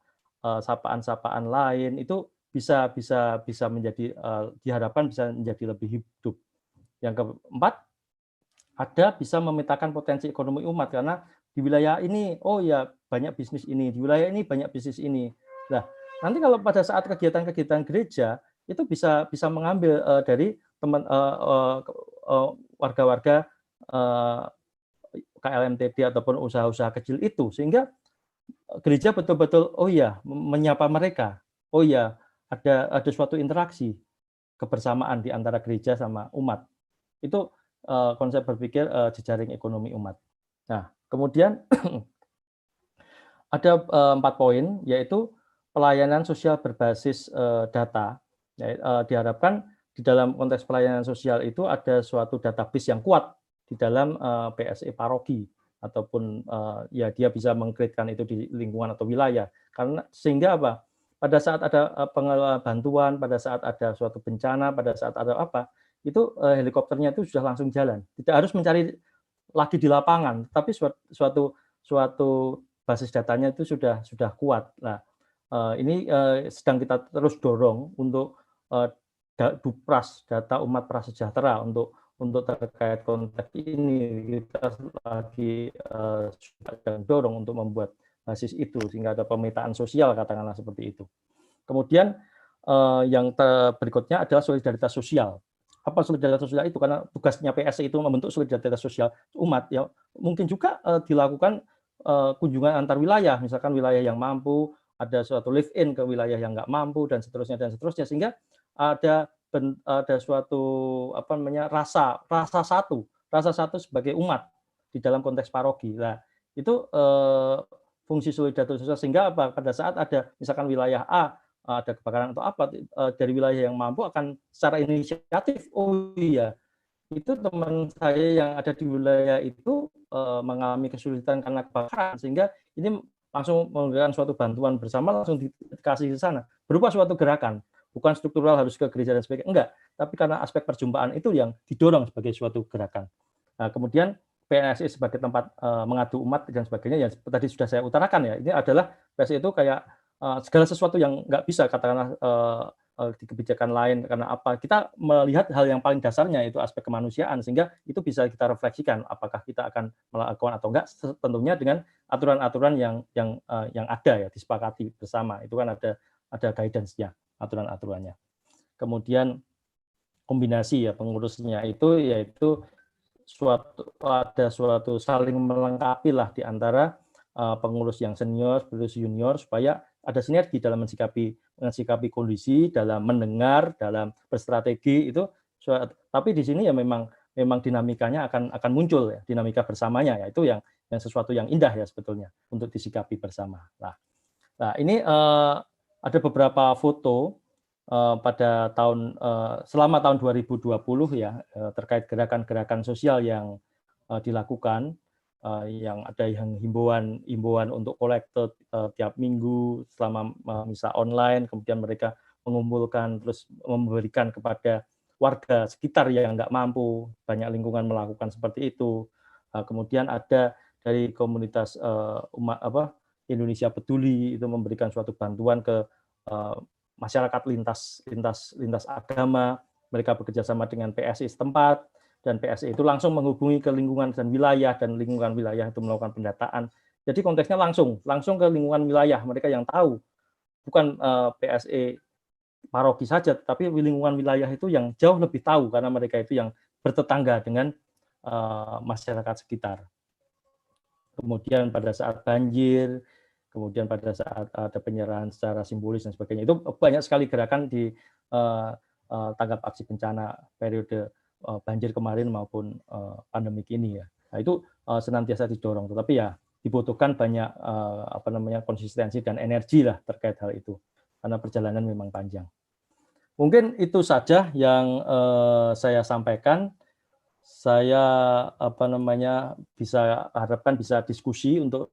sapaan-sapaan lain itu bisa menjadi diharapkan bisa menjadi lebih hidup. Yang keempat, ada bisa memetakan potensi ekonomi umat, karena di wilayah ini oh ya banyak bisnis ini, di wilayah ini banyak bisnis ini. Nah, nanti kalau pada saat kegiatan-kegiatan gereja itu bisa mengambil dari teman warga-warga KLMTD ataupun usaha-usaha kecil itu, sehingga gereja betul-betul oh ya menyapa mereka, oh ya ada suatu interaksi kebersamaan di antara gereja sama umat. Itu konsep berpikir jejaring ekonomi umat. Nah, kemudian ada 4 poin, yaitu pelayanan sosial berbasis data. Diharapkan di dalam konteks pelayanan sosial itu ada suatu database yang kuat di dalam PSE paroki, ataupun ya dia bisa mengkreatkan itu di lingkungan atau wilayah, karena sehingga apa? Pada saat ada pengelolaan bantuan, pada saat ada suatu bencana, pada saat ada apa, itu helikopternya itu sudah langsung jalan. Tidak harus mencari lagi di lapangan, tapi suatu basis datanya itu sudah kuat. Nah, ini sedang kita terus dorong untuk Dupras, data umat prasejahtera, untuk terkait konteks ini kita lagi sedang dorong untuk membuat basis itu, sehingga ada pemetaan sosial, katakanlah seperti itu. Kemudian yang berikutnya adalah solidaritas sosial. Apa solidaritas sosial itu? Karena tugasnya PSI itu membentuk solidaritas sosial umat, ya mungkin juga dilakukan kunjungan antar wilayah, misalkan wilayah yang mampu, ada suatu live in ke wilayah yang nggak mampu dan seterusnya, sehingga ada suatu apa namanya rasa satu sebagai umat di dalam konteks paroki. Nah, itu fungsi solidaritas sosial, sehingga apa, pada saat ada misalkan wilayah A ada kebakaran atau apa, dari wilayah yang mampu akan secara inisiatif, oh iya, itu teman saya yang ada di wilayah itu mengalami kesulitan karena kebakaran, sehingga ini langsung memberikan suatu bantuan bersama, langsung dikasih ke sana berupa suatu gerakan, bukan struktural harus ke gereja dan sebagainya, enggak, tapi karena aspek perjumpaan itu yang didorong sebagai suatu gerakan. Nah, kemudian PSI sebagai tempat mengadu umat dan sebagainya, yang tadi sudah saya utarakan ya, ini adalah PSI itu kayak segala sesuatu yang nggak bisa katakanlah di kebijakan lain, karena apa, kita melihat hal yang paling dasarnya itu aspek kemanusiaan, sehingga itu bisa kita refleksikan apakah kita akan melakukan atau enggak, tentunya dengan aturan-aturan yang ada ya, disepakati bersama, itu kan ada guidance-nya, aturan-aturannya. Kemudian kombinasi ya pengurusnya itu yaitu ada suatu saling melengkapi lah di antara pengurus yang senior, pengurus junior, supaya ada sinergi dalam mensikapi kondisi, dalam mendengar, dalam berstrategi itu. Tapi di sini ya memang dinamikanya akan muncul ya, dinamika bersamanya ya, itu yang sesuatu yang indah ya sebetulnya untuk disikapi bersama. Nah ini ada beberapa foto pada selama tahun 2020 ya, terkait gerakan-gerakan sosial yang dilakukan, yang ada yang himbauan untuk kolektor tiap minggu selama misa online, kemudian mereka mengumpulkan terus memberikan kepada warga sekitar yang nggak mampu, banyak lingkungan melakukan seperti itu. Kemudian ada dari komunitas Indonesia Peduli itu memberikan suatu bantuan ke masyarakat lintas agama, mereka bekerja sama dengan PSI setempat, dan PSI itu langsung menghubungi ke lingkungan dan lingkungan wilayah itu melakukan pendataan. Jadi konteksnya langsung ke lingkungan wilayah, mereka yang tahu, bukan PSI paroki saja, tapi lingkungan wilayah itu yang jauh lebih tahu, karena mereka itu yang bertetangga dengan masyarakat sekitar. Kemudian pada saat banjir, kemudian pada saat ada penyerahan secara simbolis dan sebagainya, itu banyak sekali gerakan di tanggap aksi bencana periode banjir kemarin maupun pandemik ini ya. Nah, itu senantiasa didorong, tetapi ya dibutuhkan banyak konsistensi dan energi lah terkait hal itu, karena perjalanan memang panjang. Mungkin itu saja yang saya sampaikan. Saya harapkan bisa diskusi untuk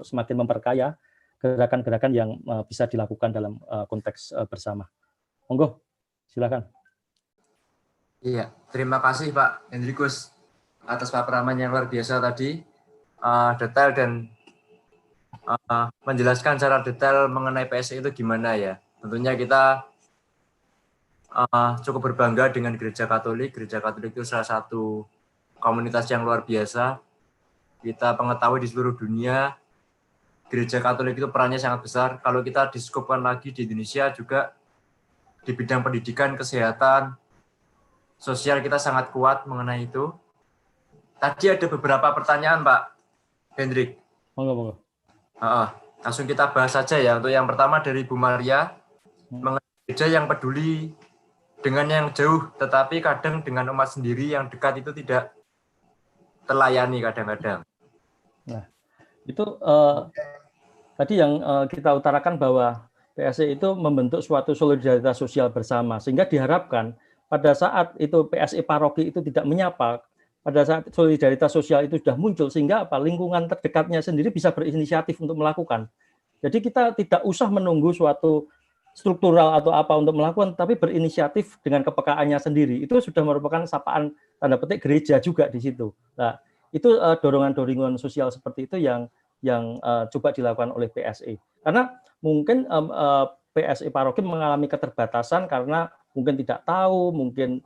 semakin memperkaya gerakan-gerakan yang bisa dilakukan dalam konteks bersama. Monggo, silakan. Iya, terima kasih Pak Hendrikus atas paparan yang luar biasa tadi, detail dan menjelaskan secara detail mengenai PSI itu gimana ya. Tentunya kita cukup berbangga dengan Gereja Katolik. Gereja Katolik itu salah satu komunitas yang luar biasa. Kita mengetahui di seluruh dunia, Gereja Katolik itu perannya sangat besar. Kalau kita diskupkan lagi di Indonesia juga, di bidang pendidikan, kesehatan, sosial kita sangat kuat mengenai itu. Tadi ada beberapa pertanyaan Pak Hendrik. Monggo. Langsung kita bahas saja ya. Untuk yang pertama dari Bu Maria, mengenai gereja yang peduli dengan yang jauh, tetapi kadang dengan umat sendiri yang dekat itu tidak terlayani kadang-kadang. Nah, itu tadi yang kita utarakan bahwa PSI itu membentuk suatu solidaritas sosial bersama, sehingga diharapkan pada saat itu PSI paroki itu tidak menyapa, pada saat solidaritas sosial itu sudah muncul, sehingga lingkungan terdekatnya sendiri bisa berinisiatif untuk melakukan. Jadi kita tidak usah menunggu suatu struktural atau apa untuk melakukan, tapi berinisiatif dengan kepekaannya sendiri. Itu sudah merupakan sapaan tanda petik gereja juga di situ. Nah, itu dorongan-dorongan sosial seperti itu yang coba dilakukan oleh PSI. Karena mungkin PSI paroki mengalami keterbatasan karena mungkin tidak tahu, mungkin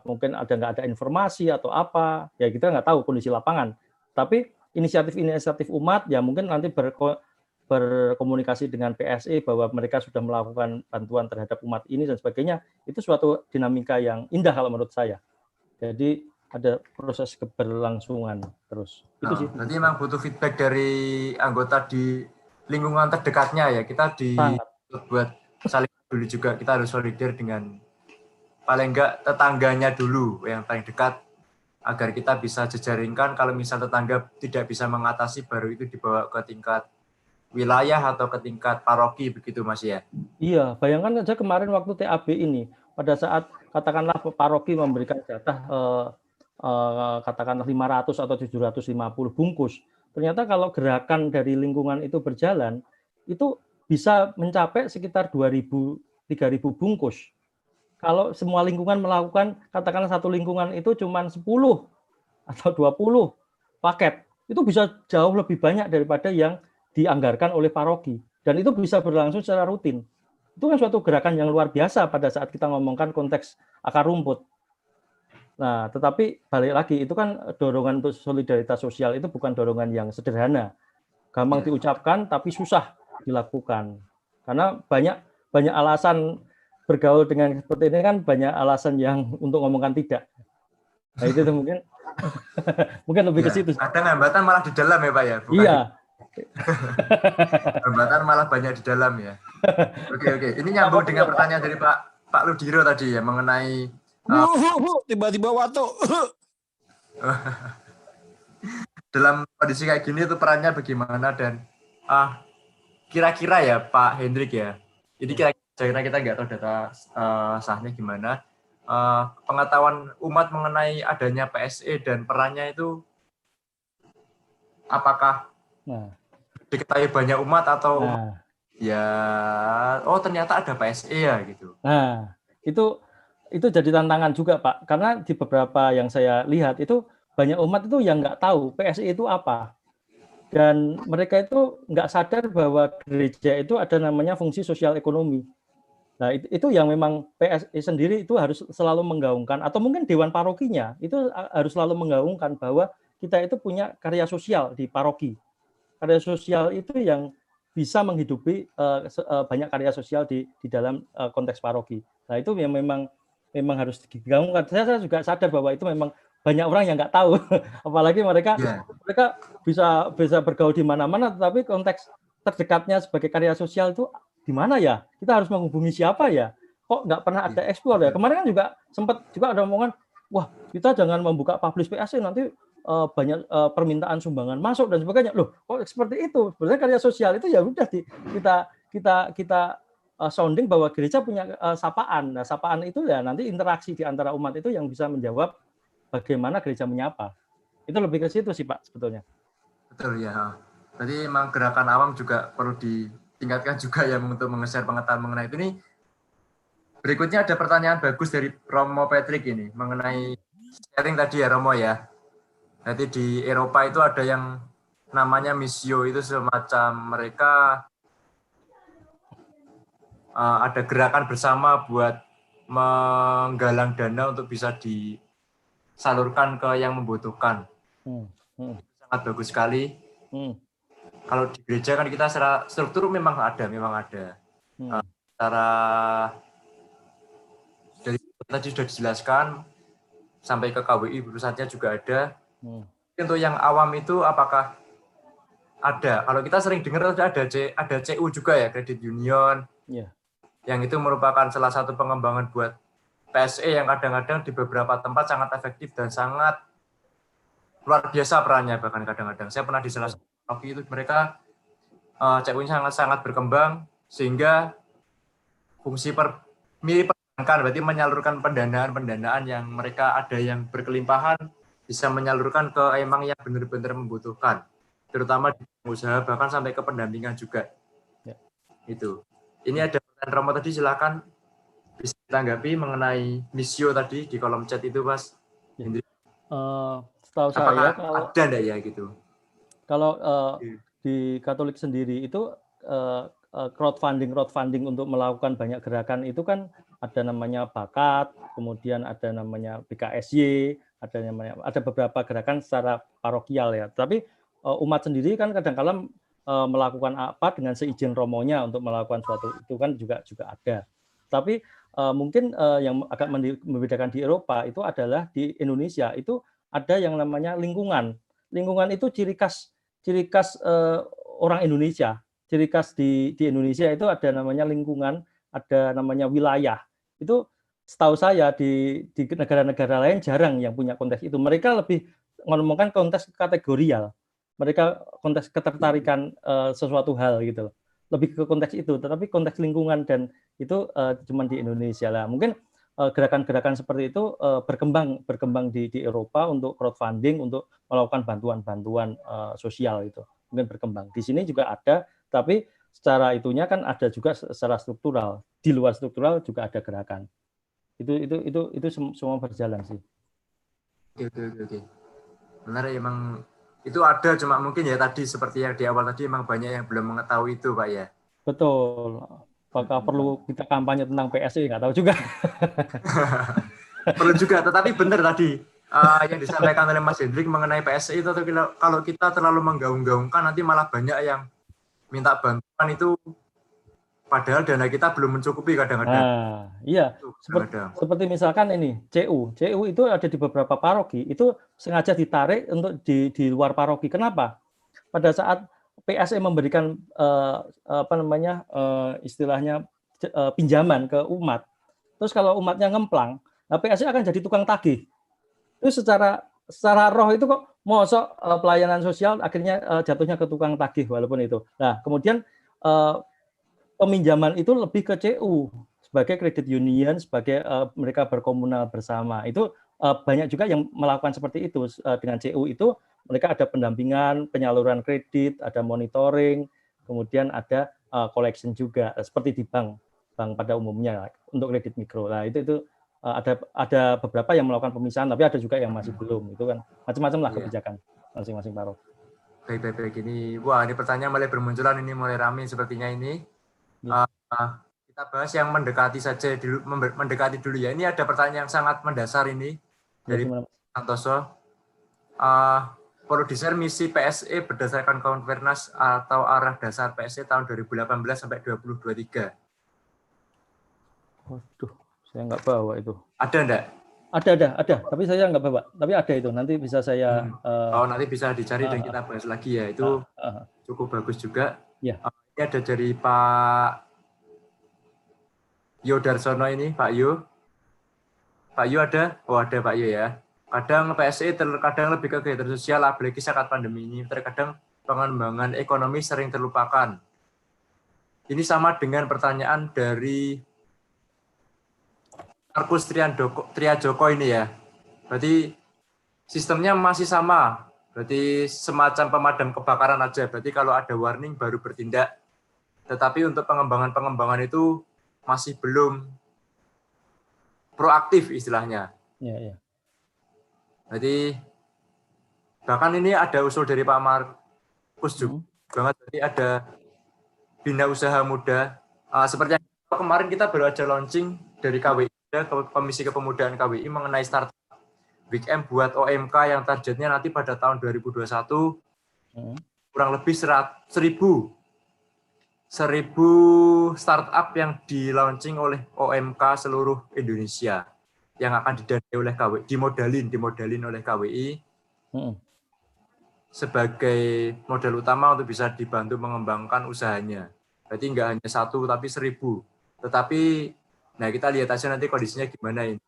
mungkin nggak ada informasi atau apa, ya kita nggak tahu kondisi lapangan. Tapi inisiatif umat ya mungkin nanti berkomunikasi dengan PSI bahwa mereka sudah melakukan bantuan terhadap umat ini dan sebagainya, itu suatu dinamika yang indah kalau menurut saya. Jadi ada proses keberlangsungan terus. Itu sih. Berarti memang butuh feedback dari anggota di lingkungan terdekatnya ya. Kita buat saling peduli juga, kita harus solidar dengan paling enggak tetangganya dulu yang paling dekat, agar kita bisa jejaringkan. Kalau misal tetangga tidak bisa mengatasi, baru itu dibawa ke tingkat wilayah atau ke tingkat paroki, begitu Mas ya? Iya, bayangkan saja kemarin waktu TAB ini, pada saat katakanlah paroki memberikan jatah katakanlah 500 atau 750 bungkus, ternyata kalau gerakan dari lingkungan itu berjalan, itu bisa mencapai sekitar 2.000, 3.000 bungkus. Kalau semua lingkungan melakukan, katakanlah satu lingkungan itu cuma 10 atau 20 paket, itu bisa jauh lebih banyak daripada yang dianggarkan oleh paroki. Dan itu bisa berlangsung secara rutin. Itu kan suatu gerakan yang luar biasa pada saat kita ngomongkan konteks akar rumput. Nah, tetapi balik lagi, itu kan dorongan untuk solidaritas sosial itu bukan dorongan yang sederhana. Gampang diucapkan, tapi susah dilakukan. Karena banyak alasan bergaul dengan seperti ini kan, banyak alasan yang untuk ngomongkan tidak. Nah, itu mungkin mungkin lebih ke situ. Kadang hambatan malah di dalam ya Pak ya? Bukan iya. Hambatan malah banyak di dalam ya. Oke. Ini nyambung dengan pertanyaan dari Pak Ludiro tadi ya, mengenai tiba-tiba Wato. Dalam kondisi kayak gini itu perannya bagaimana, dan kira-kira ya Pak Hendrik ya, ini kira-kira kita nggak tahu data sahnya gimana, pengetahuan umat mengenai adanya PSE dan perannya itu apakah diketahui banyak umat atau ternyata ada PSE ya gitu. Nah, itu jadi tantangan juga Pak, karena di beberapa yang saya lihat itu banyak umat itu yang nggak tahu PSI itu apa, dan mereka itu nggak sadar bahwa gereja itu ada namanya fungsi sosial ekonomi. Nah, itu yang memang PSI sendiri itu harus selalu menggaungkan, atau mungkin dewan parokinya itu harus selalu menggaungkan bahwa kita itu punya karya sosial di paroki. Karya sosial itu yang bisa menghidupi banyak karya sosial di dalam konteks paroki. Nah, itu yang memang harus digaungkan. Saya juga sadar bahwa itu memang banyak orang yang nggak tahu, apalagi mereka bisa bergaul di mana-mana, tetapi konteks terdekatnya sebagai karya sosial itu di mana ya? Kita harus menghubungi siapa ya? Kok nggak pernah ada eksplor ya? Kemarin kan juga sempat juga ada omongan, wah kita jangan membuka publish PSC, nanti banyak permintaan sumbangan masuk dan sebagainya. Loh, kok seperti itu? Sebenarnya karya sosial itu ya udah kita sounding bahwa gereja punya sapaan. Nah, sapaan itu ya nanti interaksi di antara umat itu yang bisa menjawab bagaimana gereja menyapa. Itu lebih ke situ sih Pak sebetulnya. Betul ya. Jadi memang gerakan awam juga perlu ditingkatkan juga ya untuk mengeser pengetahuan mengenai itu. Nih, berikutnya ada pertanyaan bagus dari Romo Patrick ini mengenai sharing tadi ya Romo ya. Nanti di Eropa itu ada yang namanya Missio, itu semacam mereka ada gerakan bersama buat menggalang dana untuk bisa disalurkan ke yang membutuhkan. Sangat bagus sekali. Kalau di gereja kan kita secara struktur memang ada. Secara dari tadi sudah dijelaskan sampai ke KWI pusatnya juga ada. Untuk yang awam itu apakah ada? Kalau kita sering dengar ada CU juga ya, Credit Union. Yang itu merupakan salah satu pengembangan buat PSE yang kadang-kadang di beberapa tempat sangat efektif dan sangat luar biasa perannya. Bahkan kadang-kadang saya pernah di salah satu paroki itu mereka CU-nya sangat berkembang sehingga fungsi mirip perbankan, berarti menyalurkan pendanaan yang mereka ada yang berkelimpahan bisa menyalurkan ke emang yang benar-benar membutuhkan, terutama di usaha bahkan sampai ke pendampingan juga. Itu. Ini ada pertanyaan Romo tadi, silakan bisa ditanggapi mengenai Missio tadi di kolom chat itu, Mas. Setahu saya kalau ada enggak ya gitu. Kalau di Katolik sendiri itu crowdfunding untuk melakukan banyak gerakan itu kan ada namanya bakat, kemudian ada namanya BKSY, ada beberapa gerakan secara parokial ya. Tapi umat sendiri kan kadang-kala melakukan apa dengan seizin romonya untuk melakukan suatu itu kan juga ada. Tapi mungkin yang agak membedakan di Eropa itu adalah di Indonesia itu ada yang namanya lingkungan. Lingkungan itu ciri khas orang Indonesia. Ciri khas di Indonesia itu ada namanya lingkungan, ada namanya wilayah. Itu setahu saya di negara-negara lain jarang yang punya konteks itu. Mereka lebih ngomongkan konteks kategorial. Mereka konteks ketertarikan sesuatu hal gitu loh. Lebih ke konteks itu, tetapi konteks lingkungan dan itu cuma di Indonesia lah. Mungkin gerakan-gerakan seperti itu berkembang di Eropa untuk crowdfunding, untuk melakukan bantuan-bantuan sosial itu. Mungkin berkembang. Di sini juga ada, tapi secara itunya kan ada juga secara struktural. Di luar struktural juga ada gerakan. Itu semua berjalan sih. Oke. Benar, emang itu ada, cuma mungkin ya tadi seperti yang di awal tadi emang banyak yang belum mengetahui itu, Pak ya. Betul. Apakah perlu kita kampanye tentang PSI? Nggak tahu juga. Perlu juga, tetapi benar tadi yang disampaikan oleh Mas Hendrik mengenai PSI itu, kalau kita terlalu menggaung-gaungkan nanti malah banyak yang minta bantuan itu padahal dana kita belum mencukupi kadang-kadang. Nah, iya. Seperti misalkan ini CU itu ada di beberapa paroki, itu sengaja ditarik untuk di luar paroki. Kenapa? Pada saat PSI memberikan istilahnya pinjaman ke umat, terus kalau umatnya ngemplang, nah PSI akan jadi tukang tagih. Itu secara roh itu kok mosok pelayanan sosial akhirnya jatuhnya ke tukang tagih walaupun itu. Nah, kemudian peminjaman itu lebih ke CU sebagai credit union, sebagai mereka berkomunal bersama. Itu banyak juga yang melakukan seperti itu. Dengan CU itu mereka ada pendampingan, penyaluran kredit, ada monitoring, kemudian ada collection juga seperti di bank pada umumnya untuk kredit mikro. Nah, itu ada beberapa yang melakukan pemisahan, tapi ada juga yang masih belum. Itu kan macam-macam lah kebijakan masing-masing paroki. Baik. Ini pertanyaan mulai bermunculan, ini mulai ramai sepertinya ini. Kita bahas yang mendekati dulu ya. Ini ada pertanyaan yang sangat mendasar ini dari Santoso. Produser misi PSE berdasarkan Konvernas atau arah dasar PSE tahun 2018 sampai 2023. Waduh, saya nggak bawa itu. Ada enggak? Ada. Tapi saya nggak bawa. Tapi ada itu. Nanti bisa saya. Nanti bisa dicari dan kita bahas lagi ya. Itu cukup bagus juga. Ya. Ini ada dari Pak Yo Darsono ini, Pak Yo. Pak Yo ada? Oh, ada Pak Yo ya. Kadang PSE terkadang lebih ke kegiatan sosial, apalagi saat pandemi ini. Terkadang pengembangan ekonomi sering terlupakan. Ini sama dengan pertanyaan dari Markus Triajoko ini ya. Berarti sistemnya masih sama. Berarti semacam pemadam kebakaran aja. Berarti kalau ada warning baru bertindak. Tetapi untuk pengembangan itu masih belum proaktif istilahnya. Iya. Berarti bahkan ini ada usul dari Pak Markus juga banget. Berarti ada Bina Usaha Muda. Seperti yang kemarin kita baru aja launching dari KWI, Komisi Kepemudaan KWI mengenai startup Weekend buat OMK yang targetnya nanti pada tahun 2021 kurang lebih 1.000 startup yang di-launching oleh OMK seluruh Indonesia yang akan didanai oleh KWI, dimodalin oleh KWI sebagai modal utama untuk bisa dibantu mengembangkan usahanya. Berarti nggak hanya 1 tapi 1.000. Tetapi nah kita lihat aja nanti kondisinya gimana ini.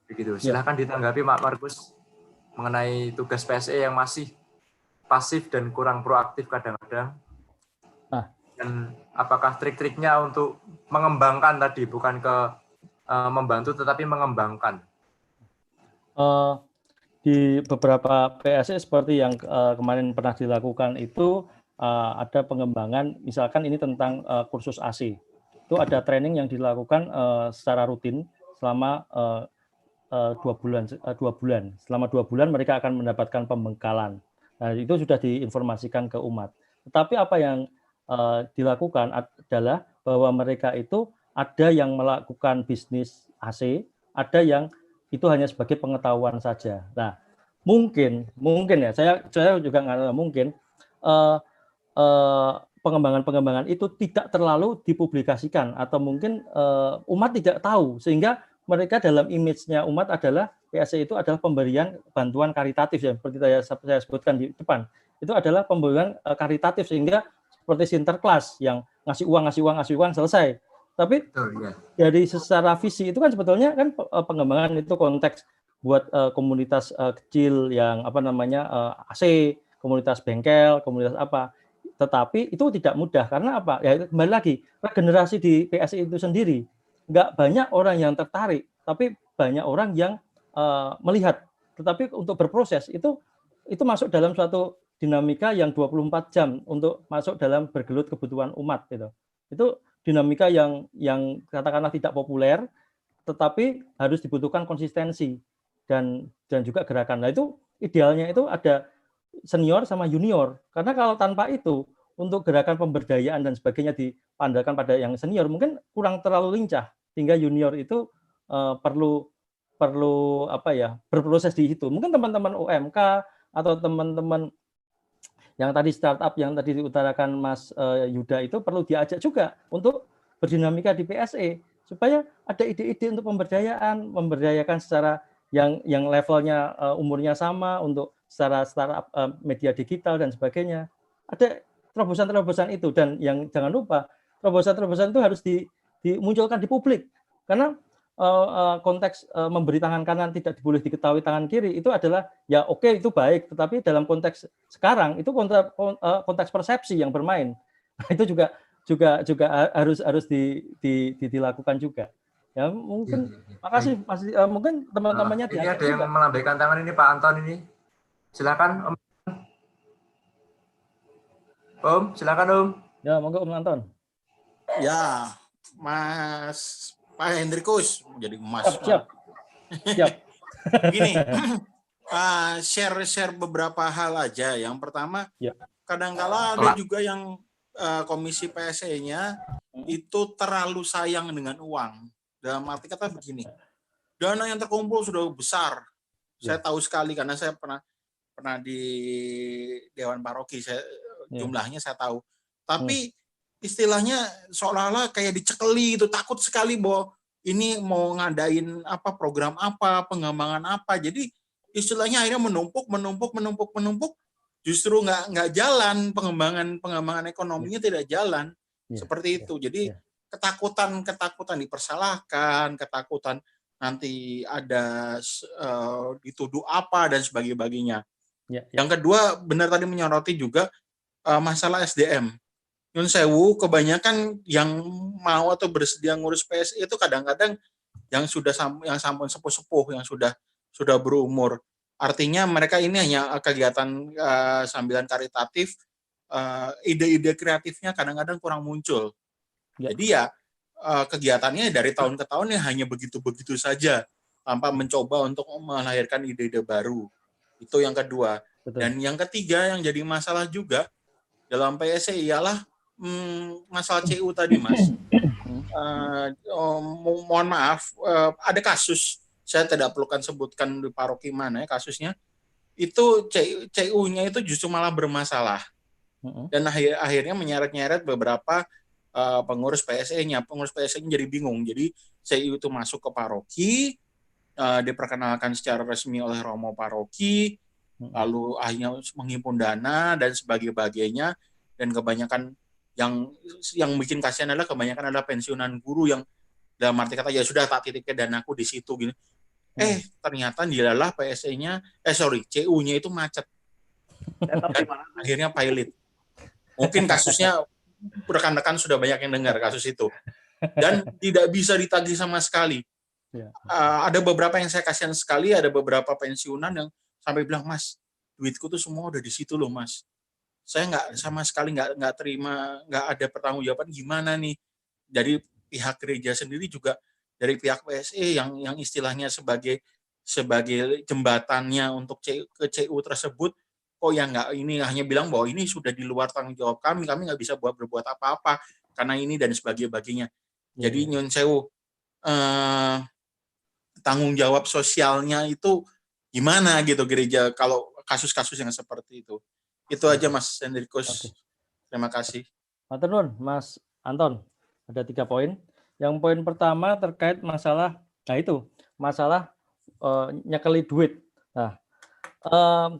Begitu. Silahkan ditanggapi Pak Markus mengenai tugas PSE yang masih pasif dan kurang proaktif kadang-kadang. Dan apakah trik-triknya untuk mengembangkan tadi, bukan ke membantu tetapi mengembangkan? Di beberapa PSE seperti yang kemarin pernah dilakukan itu ada pengembangan, misalkan ini tentang kursus AC. Itu ada training yang dilakukan secara rutin selama 2 bulan. Selama 2 bulan mereka akan mendapatkan pembekalan. Nah, itu sudah diinformasikan ke umat. Tetapi apa yang dilakukan adalah bahwa mereka itu ada yang melakukan bisnis AC, ada yang itu hanya sebagai pengetahuan saja. Nah, mungkin ya, saya juga nggak tahu, mungkin pengembangan-pengembangan itu tidak terlalu dipublikasikan atau mungkin umat tidak tahu, sehingga mereka dalam image-nya umat adalah PSE itu adalah pemberian bantuan karitatif ya, seperti saya sebutkan di depan. Itu adalah pemberian karitatif, sehingga seperti Sinterklas yang ngasih uang selesai. Tapi dari secara visi itu kan sebetulnya kan pengembangan itu konteks buat komunitas kecil yang AC, komunitas bengkel, komunitas apa. Tetapi itu tidak mudah karena apa? Ya kembali lagi, regenerasi di PSI itu sendiri nggak banyak orang yang tertarik, tapi banyak orang yang melihat. Tetapi untuk berproses itu masuk dalam suatu dinamika yang 24 jam untuk masuk dalam bergelut kebutuhan umat gitu. Itu dinamika yang katakanlah tidak populer, tetapi harus dibutuhkan konsistensi dan juga gerakan. Nah itu idealnya itu ada senior sama junior, karena kalau tanpa itu untuk gerakan pemberdayaan dan sebagainya dipandangkan pada yang senior mungkin kurang terlalu lincah, sehingga junior itu perlu berproses di situ. Mungkin teman-teman UMK atau teman-teman yang tadi startup yang tadi diutarakan Mas Yuda itu perlu diajak juga untuk berdinamika di PSE supaya ada ide-ide untuk memberdayakan secara yang levelnya umurnya sama, untuk secara startup media digital dan sebagainya. Ada terobosan-terobosan itu, dan yang jangan lupa terobosan-terobosan itu harus dimunculkan di publik, karena konteks memberi tangan kanan tidak boleh diketahui tangan kiri itu adalah ya oke, itu baik, tetapi dalam konteks sekarang itu konteks persepsi yang bermain. Itu juga harus dilakukan juga. Ya mungkin makasih Mas, mungkin teman-temannya ini ada yang melambaikan tangan ini, Pak Anton ini. Silakan Om, silakan Om. Ya, monggo Om Anton. Ya, Mas Pak Hendrikus jadi Mas. Siap. Gini, share beberapa hal aja. Yang pertama, kadang-kala ada juga yang komisi PSE-nya itu terlalu sayang dengan uang. Dalam arti kata begini, dana yang terkumpul sudah besar. Saya tahu sekali karena saya pernah di Dewan Paroki, jumlahnya saya tahu. Tapi istilahnya seolah-olah kayak dicekeli itu, takut sekali bahwa ini mau ngadain apa, program apa, pengembangan apa. Jadi istilahnya akhirnya menumpuk, justru nggak jalan, pengembangan ekonominya tidak jalan. Seperti itu. Jadi ketakutan dipersalahkan, ketakutan nanti ada dituduh apa dan sebagainya. Yang kedua, benar tadi menyoroti juga masalah SDM. Nyun sewu, kebanyakan yang mau atau bersedia ngurus PSI itu kadang-kadang yang sampun sepuh-sepuh, yang sudah berumur. Artinya mereka ini hanya kegiatan sambilan karitatif, ide-ide kreatifnya kadang-kadang kurang muncul. Jadi ya kegiatannya dari tahun ke tahun ya hanya begitu-begitu saja, tanpa mencoba untuk melahirkan ide-ide baru. Itu yang kedua. Betul. Dan yang ketiga yang jadi masalah juga dalam PSE ialah masalah CU tadi, Mas. Mohon maaf, ada kasus, saya tidak perlukan sebutkan di paroki mana ya kasusnya, itu CU-nya itu justru malah bermasalah. Dan akhirnya menyeret-nyeret beberapa pengurus PSE-nya. Pengurus PSE-nya jadi bingung. Jadi CU itu masuk ke paroki, diperkenalkan secara resmi oleh Romo Paroki, lalu akhirnya menghimpun dana dan sebagainya, dan kebanyakan yang bikin kasihan adalah kebanyakan adalah pensiunan guru yang dalam arti kata ya sudah tak titipkan danaku di situ gini. Ternyata dilalah PSE-nya, CU-nya itu macet. Dan akhirnya pilot. Mungkin kasusnya rekan-rekan sudah banyak yang dengar kasus itu. Dan tidak bisa ditagih sama sekali. Ada beberapa yang saya kasihan sekali, ada beberapa pensiunan yang sampai bilang, Mas, duitku tuh semua udah di situ loh, Mas. Saya nggak sama sekali nggak terima, nggak ada pertanggungjawaban gimana nih. Dari pihak gereja sendiri juga, dari pihak PSE yang istilahnya sebagai jembatannya untuk ke CU tersebut, kok yang nggak ini hanya bilang bahwa ini sudah di luar tanggung jawab kami nggak bisa berbuat apa-apa karena ini dan sebagainya. Jadi nyun sewu, tanggung jawab sosialnya itu gimana gitu gereja kalau kasus-kasus yang seperti itu. Itu aja Mas Hendrikus. Terima kasih. Matur nuwun, Mas Anton. Ada 3 poin. Yang poin pertama terkait masalah, masalah nyekeli duit. Nah,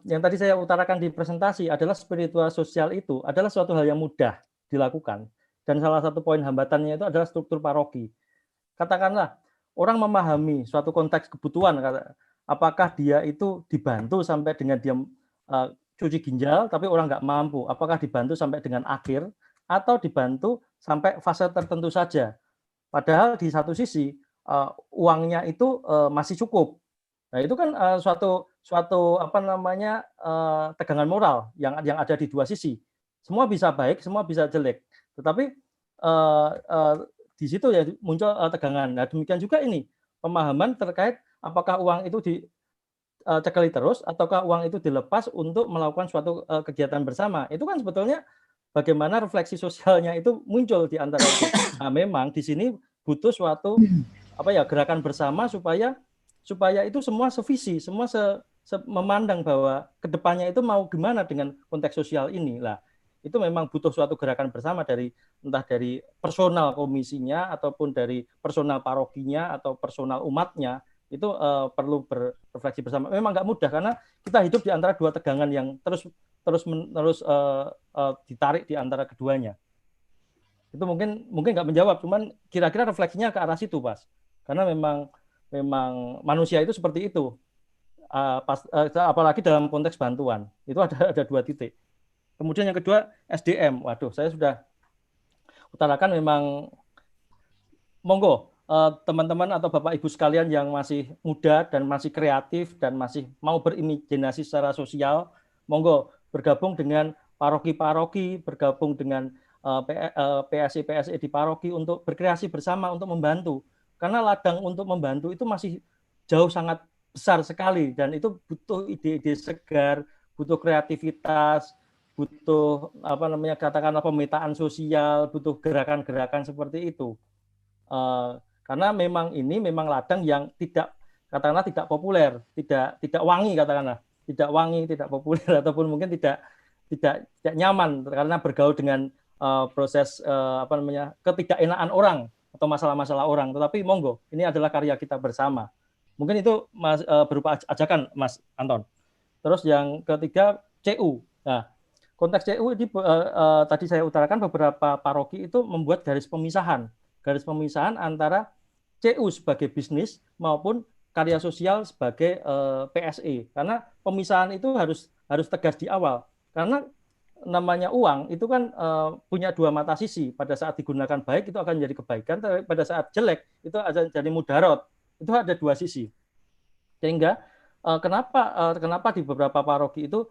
yang tadi saya utarakan di presentasi adalah spiritual sosial itu adalah suatu hal yang mudah dilakukan. Dan salah satu poin hambatannya itu adalah struktur paroki. Katakanlah, orang memahami suatu konteks kebutuhan, apakah dia itu dibantu sampai dengan dia cuci ginjal, tapi orang nggak mampu. Apakah dibantu sampai dengan akhir, atau dibantu sampai fase tertentu saja. Padahal di satu sisi uangnya itu masih cukup. Nah itu kan suatu tegangan moral yang ada di dua sisi. Semua bisa baik, semua bisa jelek. Tetapi di situ ya muncul tegangan. Nah demikian juga ini pemahaman terkait apakah uang itu dicekali terus ataukah uang itu dilepas untuk melakukan suatu kegiatan bersama. Itu kan sebetulnya bagaimana refleksi sosialnya itu muncul di antara itu. Nah, memang di sini butuh suatu gerakan bersama supaya itu semua sevisi, semua memandang bahwa kedepannya itu mau gimana dengan konteks sosial ini. Lah, itu memang butuh suatu gerakan bersama entah dari personal komisinya ataupun dari personal parokinya atau personal umatnya. Itu perlu berefleksi bersama. Memang nggak mudah karena kita hidup di antara dua tegangan yang terus ditarik di antara keduanya. Itu mungkin nggak menjawab, cuman kira-kira refleksinya ke arah situ, Pas. Karena memang manusia itu seperti itu. Apalagi dalam konteks bantuan. Itu ada 2 titik. Kemudian yang kedua, SDM. Waduh, saya sudah utarakan memang monggo teman-teman atau Bapak Ibu sekalian yang masih muda dan masih kreatif dan masih mau berimajinasi secara sosial, monggo bergabung dengan paroki-paroki, bergabung dengan PSI di paroki untuk berkreasi bersama untuk membantu. Karena ladang untuk membantu itu masih jauh sangat besar sekali dan itu butuh ide-ide segar, butuh kreativitas, butuh katakanlah pemetaan sosial, butuh gerakan-gerakan seperti itu. Karena memang ladang yang tidak populer, tidak wangi katakanlah. Tidak wangi, tidak populer ataupun mungkin tidak nyaman karena bergaul dengan proses ketidakenaan orang atau masalah-masalah orang. Tetapi monggo, ini adalah karya kita bersama. Mungkin itu berupa ajakan Mas Anton. Terus yang ketiga CU. Nah, konteks CU ini tadi saya utarakan beberapa paroki itu membuat garis pemisahan antara CU sebagai bisnis maupun karya sosial sebagai PSE. Karena pemisahan itu harus tegas di awal. Karena namanya uang itu kan punya 2 mata sisi. Pada saat digunakan baik itu akan menjadi kebaikan, tapi pada saat jelek itu akan jadi mudarat. Itu ada 2 sisi. Sehingga kenapa di beberapa paroki itu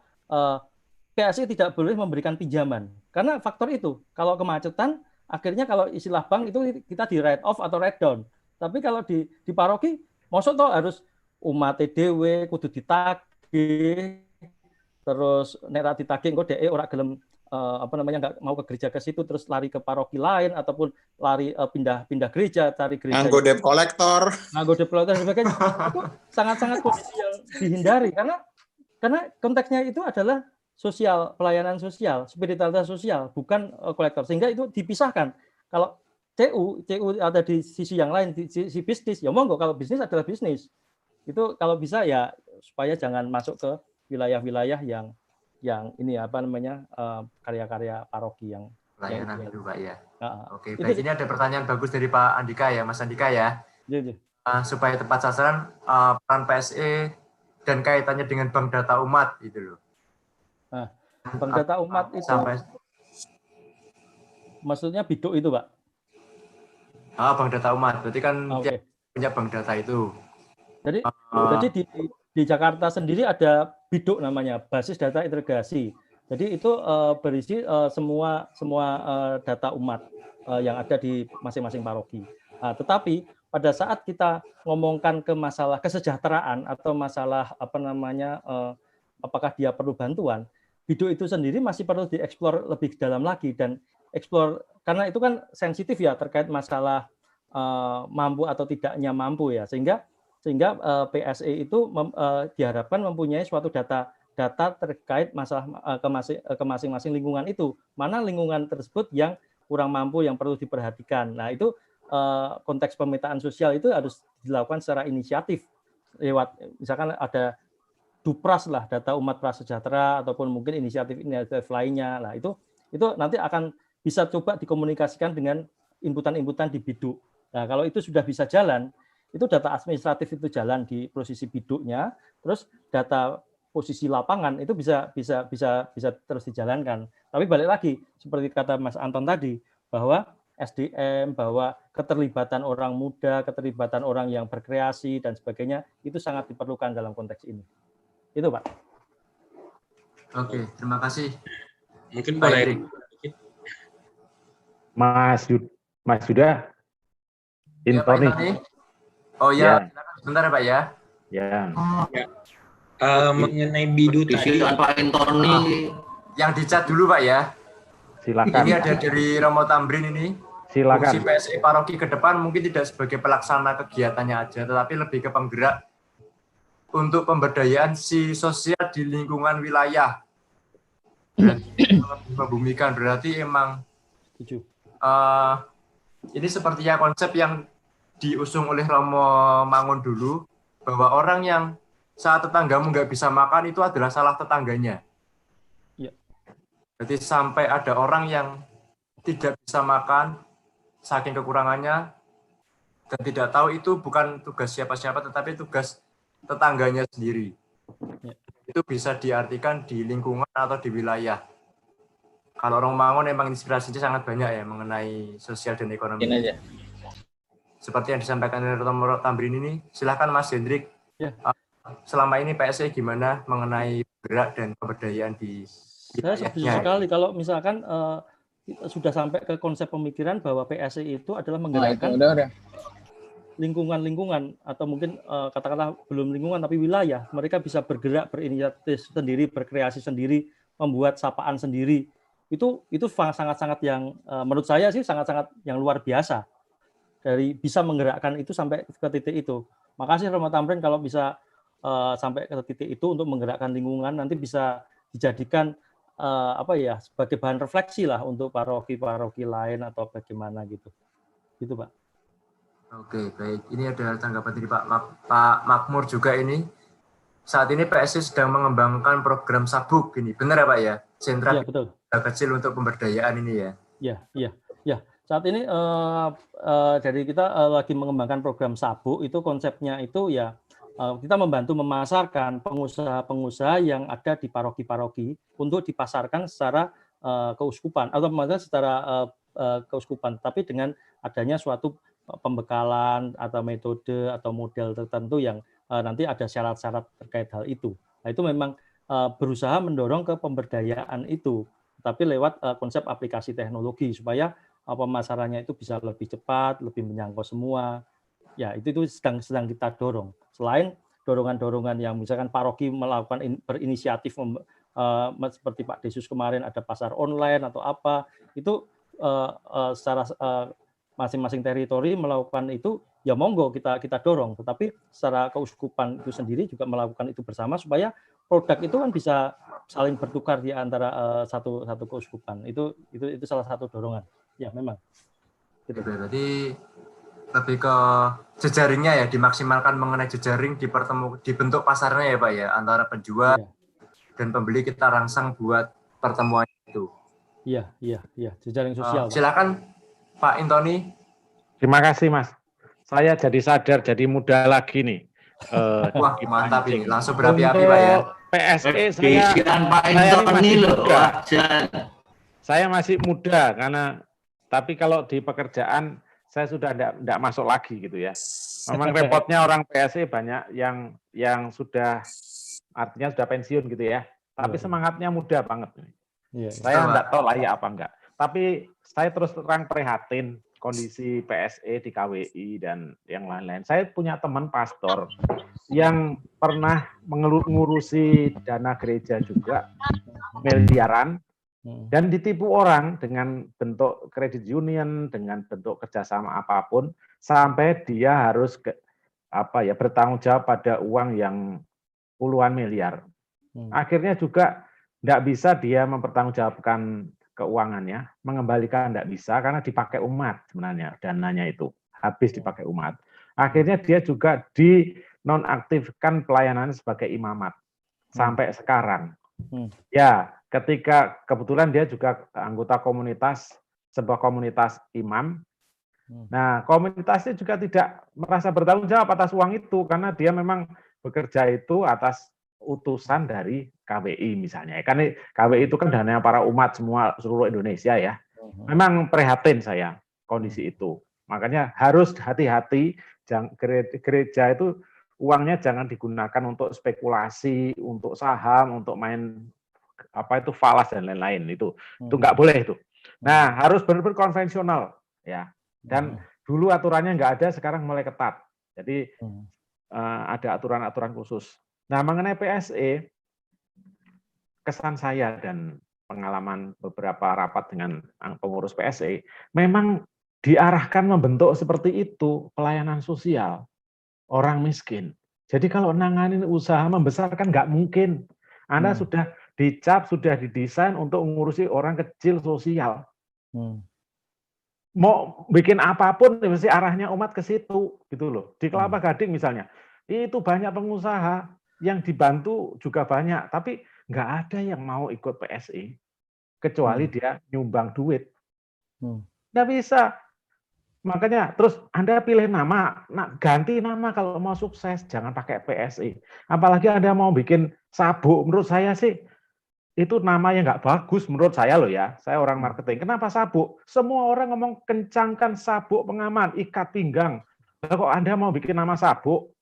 PSI tidak boleh memberikan pinjaman. Karena faktor itu. Kalau kemacetan, akhirnya kalau istilah bank itu kita di write off atau write down. Tapi kalau di paroki, maksud toh harus umat dhewe kudu ditagih, terus nek ditagih engko dhek ora gelem nggak mau ke gereja ke situ terus lari ke paroki lain ataupun lari pindah gereja, cari gereja. Nganggo debt collector dan sebagainya. Itu sangat-sangat kondisi yang dihindari karena konteksnya itu adalah sosial, pelayanan sosial, spiritualitas sosial, bukan kolektor. Sehingga itu dipisahkan. Kalau CU ada di sisi yang lain, di sisi bisnis, ya monggo kalau bisnis adalah bisnis. Itu kalau bisa ya supaya jangan masuk ke wilayah-wilayah yang ini karya-karya paroki yang pelayanan itu Pak ya. Oke, itu, baik. Ini ada pertanyaan bagus dari Pak Andika ya, Mas Andika ya. Supaya tepat sasaran peran PSE dan kaitannya dengan bank data umat gitu loh. Nah, bank data umat itu maksudnya biduk itu, Pak? Bank data umat, berarti kan punya bank data itu. Jadi di Jakarta sendiri ada biduk namanya, basis data integrasi. Jadi itu berisi semua data umat yang ada di masing-masing paroki. Nah, tetapi pada saat kita ngomongkan ke masalah kesejahteraan atau masalah apakah dia perlu bantuan, biduk itu sendiri masih perlu dieksplor lebih dalam lagi dan eksplor karena itu kan sensitif ya terkait masalah mampu atau tidaknya mampu ya sehingga PSE itu diharapkan mempunyai suatu data terkait masalah ke masing-masing lingkungan itu mana lingkungan tersebut yang kurang mampu yang perlu diperhatikan. Nah, itu konteks pemetaan sosial itu harus dilakukan secara inisiatif lewat misalkan ada Dupras lah, data umat prasejahtera ataupun mungkin inisiatif lainnya. Nah, itu nanti akan bisa coba dikomunikasikan dengan inputan-inputan di biduk. Nah, kalau itu sudah bisa jalan, itu data administratif itu jalan di posisi biduknya, terus data posisi lapangan itu bisa terus dijalankan. Tapi balik lagi seperti kata Mas Anton tadi bahwa SDM, bahwa keterlibatan orang muda, keterlibatan orang yang berkreasi dan sebagainya itu sangat diperlukan dalam konteks ini. Itu, Pak. Oke, terima kasih. Mungkin boleh Mas Yuda, Intoni. Oh ya, sebentar ya Pak ya. Ya. Mengenai bidu tadi, Pak Intoni. Yang dicat dulu Pak ya. Silakan. Ini ada dari Romo Tambrin ini. Silakan. Fungsi PSE paroki ke depan mungkin tidak sebagai pelaksana kegiatannya aja, tetapi lebih ke penggerak untuk pemberdayaan si sosial di lingkungan wilayah. Dan membumikan berarti emang ini sepertinya konsep yang diusung oleh Romo Mangun dulu, bahwa orang yang saat tetanggamu nggak bisa makan itu adalah salah tetangganya. Ya. Jadi sampai ada orang yang tidak bisa makan saking kekurangannya dan tidak tahu itu bukan tugas siapa-siapa tetapi tugas tetangganya sendiri. Ya. Itu bisa diartikan di lingkungan atau di wilayah. Kalau Romo Mangun memang inspirasinya sangat banyak ya mengenai sosial dan ekonomi. Ini aja. Seperti yang disampaikan oleh Romo Tambrin ini, silakan Mas Hendrik. Ya. Selama ini PSE gimana mengenai gerak dan pemberdayaan di Saya setuju sekali kalau misalkan sudah sampai ke konsep pemikiran bahwa PSE itu adalah menggerakkan lingkungan-lingkungan atau mungkin katakanlah belum lingkungan tapi wilayah. Mereka bisa bergerak, berinisiatif sendiri, berkreasi sendiri, membuat sapaan sendiri. Itu sangat-sangat yang menurut saya sih sangat-sangat yang luar biasa. Dari bisa menggerakkan itu sampai ke titik itu. Makasih Romo Tambrin kalau bisa sampai ke titik itu untuk menggerakkan lingkungan, nanti bisa dijadikan sebagai bahan refleksi lah untuk paroki-paroki lain atau bagaimana gitu. Gitu, Pak. Oke, baik. Ini ada tanggapan dari Pak Makmur juga ini. Saat ini PSI sedang mengembangkan program Sabuk ini. Benar ya, Pak ya? Sentra ya, betul. kecil untuk pemberdayaan ini ya. Iya. Saat ini jadi kita lagi mengembangkan program Sabuk, itu konsepnya itu ya kita membantu memasarkan pengusaha-pengusaha yang ada di paroki-paroki untuk dipasarkan secara keuskupan atau secara keuskupan, tapi dengan adanya suatu pembekalan atau metode atau model tertentu yang nanti ada syarat-syarat terkait hal itu. Nah, itu memang berusaha mendorong ke pemberdayaan itu, tapi lewat konsep aplikasi teknologi supaya pemasarannya itu bisa lebih cepat, lebih menjangkau semua. Ya, itu sedang kita dorong. Selain dorongan-dorongan yang misalkan paroki melakukan berinisiatif seperti Pak Desus kemarin ada pasar online atau apa, itu secara masing-masing teritori melakukan itu, ya monggo kita dorong. Tetapi secara keuskupan itu sendiri juga melakukan itu bersama supaya produk itu kan bisa saling bertukar di antara satu keuskupan. Itu salah satu dorongan. Ya memang. Gitu. Berarti lebih ke jejaringnya ya, dimaksimalkan mengenai jejaring, dibentuk pasarnya ya Pak ya, antara penjual dan pembeli kita rangsang buat pertemuan itu. Iya, jejaring sosial. Silakan Pak Intoni. Terima kasih Mas. Saya jadi sadar, jadi muda lagi nih. Wah mantap ini, langsung berapi-api Pak ya. PSE saya masih muda tapi kalau di pekerjaan saya sudah tidak masuk lagi gitu ya. Memang repotnya orang PSE banyak yang sudah artinya sudah pensiun gitu ya. Tapi semangatnya muda banget. Saya tidak tahu layak apa enggak. Tapi saya terus terang prihatin kondisi PSE di KWI dan yang lain-lain. Saya punya teman pastor yang pernah mengurusi dana gereja juga miliaran. Dan ditipu orang dengan bentuk kredit union, dengan bentuk kerjasama apapun, sampai dia harus bertanggung jawab pada uang yang puluhan miliar. Akhirnya juga tidak bisa dia mempertanggungjawabkan keuangannya, mengembalikan tidak bisa karena dipakai umat sebenarnya, dananya itu habis dipakai umat. Akhirnya dia juga dinonaktifkan pelayanannya sebagai imamat sampai sekarang. Ya, ketika kebetulan dia juga anggota komunitas, sebuah komunitas imam. Nah, komunitasnya juga tidak merasa bertanggung jawab atas uang itu karena dia memang bekerja itu atas utusan dari KWI misalnya. Karena KWI itu kan dana para umat semua seluruh Indonesia ya. Memang prihatin saya kondisi itu. Makanya harus hati-hati, gereja itu uangnya jangan digunakan untuk spekulasi, untuk saham, untuk main apa itu falas dan lain-lain itu nggak boleh itu. Nah, harus benar-benar konvensional ya. Dan dulu aturannya nggak ada, sekarang mulai ketat. Jadi ada aturan-aturan khusus. Nah, mengenai PSE, kesan saya dan pengalaman beberapa rapat dengan pengurus PSE, memang diarahkan membentuk seperti itu pelayanan sosial orang miskin. Jadi kalau nanganin usaha membesarkan nggak mungkin. Anda sudah dicap, sudah didesain untuk mengurusi orang kecil sosial. Mau bikin apapun mesti arahnya umat ke situ gitu loh. Di Kelapa Gading misalnya, itu banyak pengusaha yang dibantu juga banyak, tapi nggak ada yang mau ikut PSI kecuali dia nyumbang duit. Nggak bisa. Makanya terus Anda pilih nama, ganti nama kalau mau sukses, jangan pakai PSI. Apalagi Anda mau bikin sabuk, menurut saya sih itu nama yang nggak bagus menurut saya loh ya. Saya orang marketing. Kenapa sabuk? Semua orang ngomong kencangkan sabuk pengaman, ikat pinggang. Lah kok Anda mau bikin nama sabuk?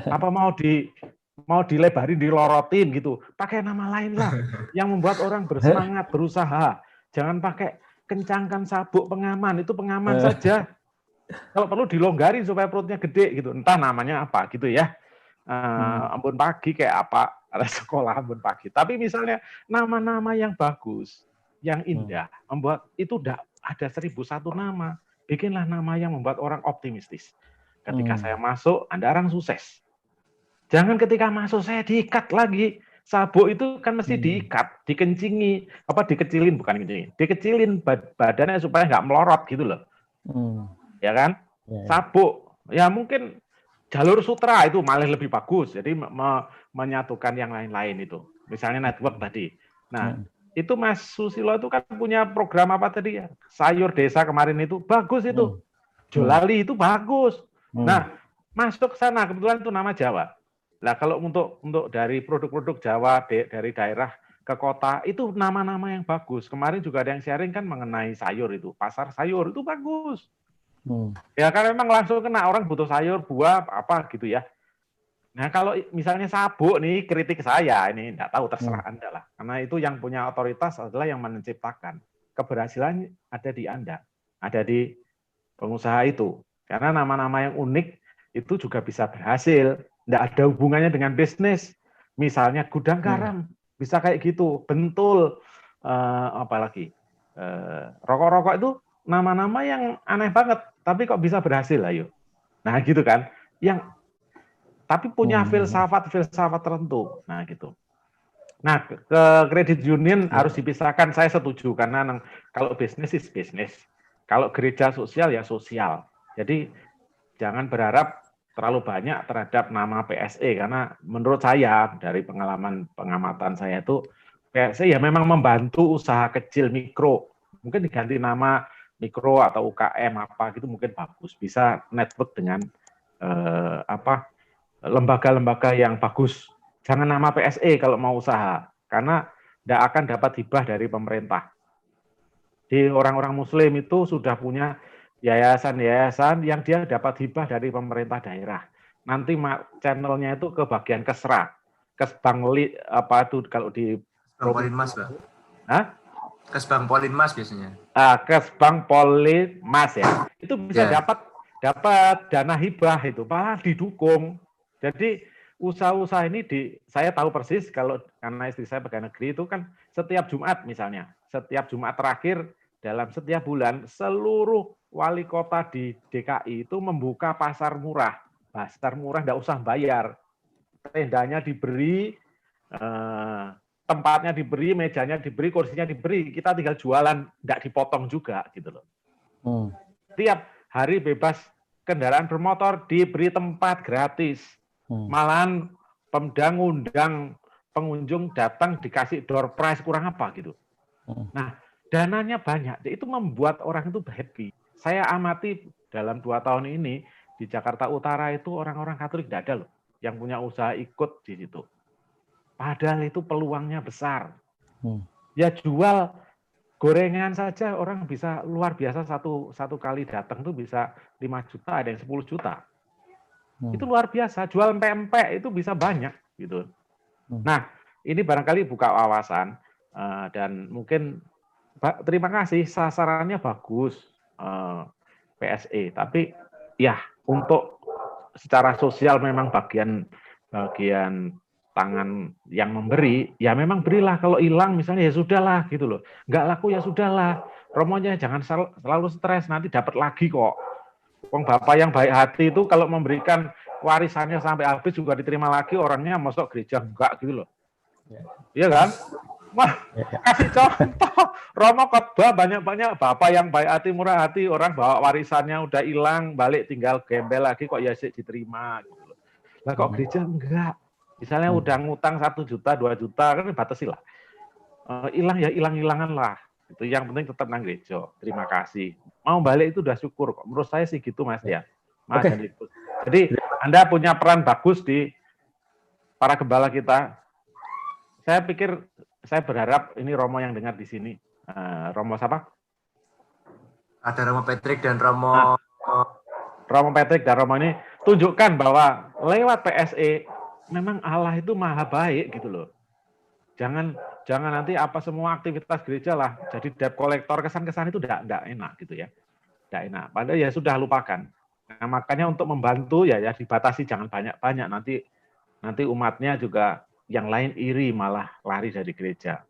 Apa mau dilebarin, dilorotin gitu? Pakai nama lain lah yang membuat orang bersemangat berusaha. Jangan pakai kencangkan sabuk pengaman, itu pengaman saja. Kalau perlu dilonggarin supaya perutnya gede gitu. Entah namanya apa gitu ya. Ambon pagi kayak apa, ada sekolah ambon pagi. Tapi misalnya nama-nama yang bagus, yang indah, membuat itu udah ada 1001 nama. Bikinlah nama yang membuat orang optimistis. Ketika saya masuk, Anda orang sukses. Jangan ketika masuk saya diikat lagi. Sabuk itu kan mesti diikat, dikencingi, dikecilin, bukan kencingin, dikecilin badannya supaya nggak melorot gitu loh. Ya kan? Sabuk, ya mungkin jalur sutra itu malah lebih bagus. Jadi menyatukan yang lain-lain itu. Misalnya network tadi. Nah, itu Mas Susilo itu kan punya program apa tadi ya? Sayur desa kemarin itu bagus itu. Jolali itu bagus. Nah, masuk ke sana kebetulan itu nama Jawa. Nah, kalau untuk dari produk-produk Jawa dari daerah ke kota itu nama-nama yang bagus. Kemarin juga ada yang sharing kan mengenai sayur itu. Pasar sayur itu bagus. Ya kan memang langsung kena orang butuh sayur, buah, apa gitu ya. Nah kalau misalnya sabuk nih kritik saya, ini enggak tahu terserah Anda lah. Karena itu yang punya otoritas adalah yang menciptakan. Keberhasilan ada di Anda, ada di pengusaha itu. Karena nama-nama yang unik itu juga bisa berhasil. Enggak ada hubungannya dengan bisnis. Misalnya gudang garam, bisa kayak gitu. Bentul, apalagi rokok-rokok itu nama-nama yang aneh banget, tapi kok bisa berhasil, ayo. Nah, gitu kan. Yang tapi punya filsafat tertentu. Nah, gitu. Nah, ke kredit union harus dipisahkan, saya setuju karena kalau bisnis is bisnis. Kalau gereja sosial ya sosial. Jadi jangan berharap terlalu banyak terhadap nama PSE karena menurut saya dari pengalaman pengamatan saya itu PSE ya memang membantu usaha kecil mikro. Mungkin diganti nama mikro atau UKM apa gitu mungkin bagus, bisa network dengan lembaga-lembaga yang bagus. Jangan nama PSE kalau mau usaha karena tidak akan dapat hibah dari pemerintah. Di orang-orang Muslim itu sudah punya yayasan-yayasan yang dia dapat hibah dari pemerintah daerah. Nanti channelnya itu ke bagian Kesra, Kesbang apa itu kalau di Polinmas, Pak. Hah? Kesbang Polinmas biasanya. Kesbang Polinmas ya. Itu bisa dapat dana hibah itu, malah didukung. Jadi usaha-usaha ini saya tahu persis kalau karena istri saya pegawai negeri itu kan setiap Jumat misalnya, setiap Jumat terakhir dalam setiap bulan seluruh wali kota di DKI itu membuka pasar murah. Pasar murah nggak usah bayar. Tendanya diberi, tempatnya diberi, mejanya diberi, kursinya diberi, kita tinggal jualan, nggak dipotong juga gitu loh. Tiap hari bebas kendaraan bermotor diberi tempat gratis. Malahan Pemda ngundang pengunjung datang dikasih door prize kurang apa gitu. Nah, dananya banyak, itu membuat orang itu happy. Saya amati dalam 2 tahun ini di Jakarta Utara itu orang-orang Katolik tidak ada loh yang punya usaha ikut di situ. Padahal itu peluangnya besar. Ya jual gorengan saja orang bisa luar biasa satu kali datang tuh bisa 5 juta, ada yang 10 juta. Itu luar biasa. Jual pempek itu bisa banyak gitu. Nah, ini barangkali buka wawasan dan mungkin terima kasih sasarannya bagus PSE, tapi ya untuk secara sosial memang bagian tangan yang memberi, ya memang berilah. Kalau hilang misalnya ya sudahlah gitu loh. Nggak laku ya sudahlah. Romonya jangan selalu stres, nanti dapat lagi kok. Wong bapak yang baik hati itu kalau memberikan warisannya sampai habis juga diterima lagi, orangnya masuk gereja enggak gitu loh. Iya kan? Wah, kasih contoh. Romo khotbah banyak-banyak, bapak yang baik hati, murah hati, orang bawa warisannya udah hilang, balik tinggal gembel lagi kok ya sih diterima gitu loh. Lah kok gereja enggak? Misalnya udah ngutang 1 juta, 2 juta kan dibatasi lah. Hilang ya hilang-hilangan lah. Itu yang penting tetap nang gereja. Terima kasih. Mau balik itu udah syukur kok. Menurut saya sih gitu Mas ya. Mas Jadi Anda punya peran bagus di para gembala kita. Saya pikir, saya berharap ini Romo yang dengar di sini. Romo siapa? Ada Romo Patrick dan Romo Romo Patrick dan Romo ini tunjukkan bahwa lewat PSE memang Allah itu maha baik gitu loh. Jangan nanti apa semua aktivitas gereja lah jadi debt collector, kesan-kesan itu enggak enak gitu ya. Enggak enak. Padahal ya sudah lupakan. Nah, makanya untuk membantu ya dibatasi, jangan banyak-banyak, nanti umatnya juga yang lain iri malah lari dari gereja.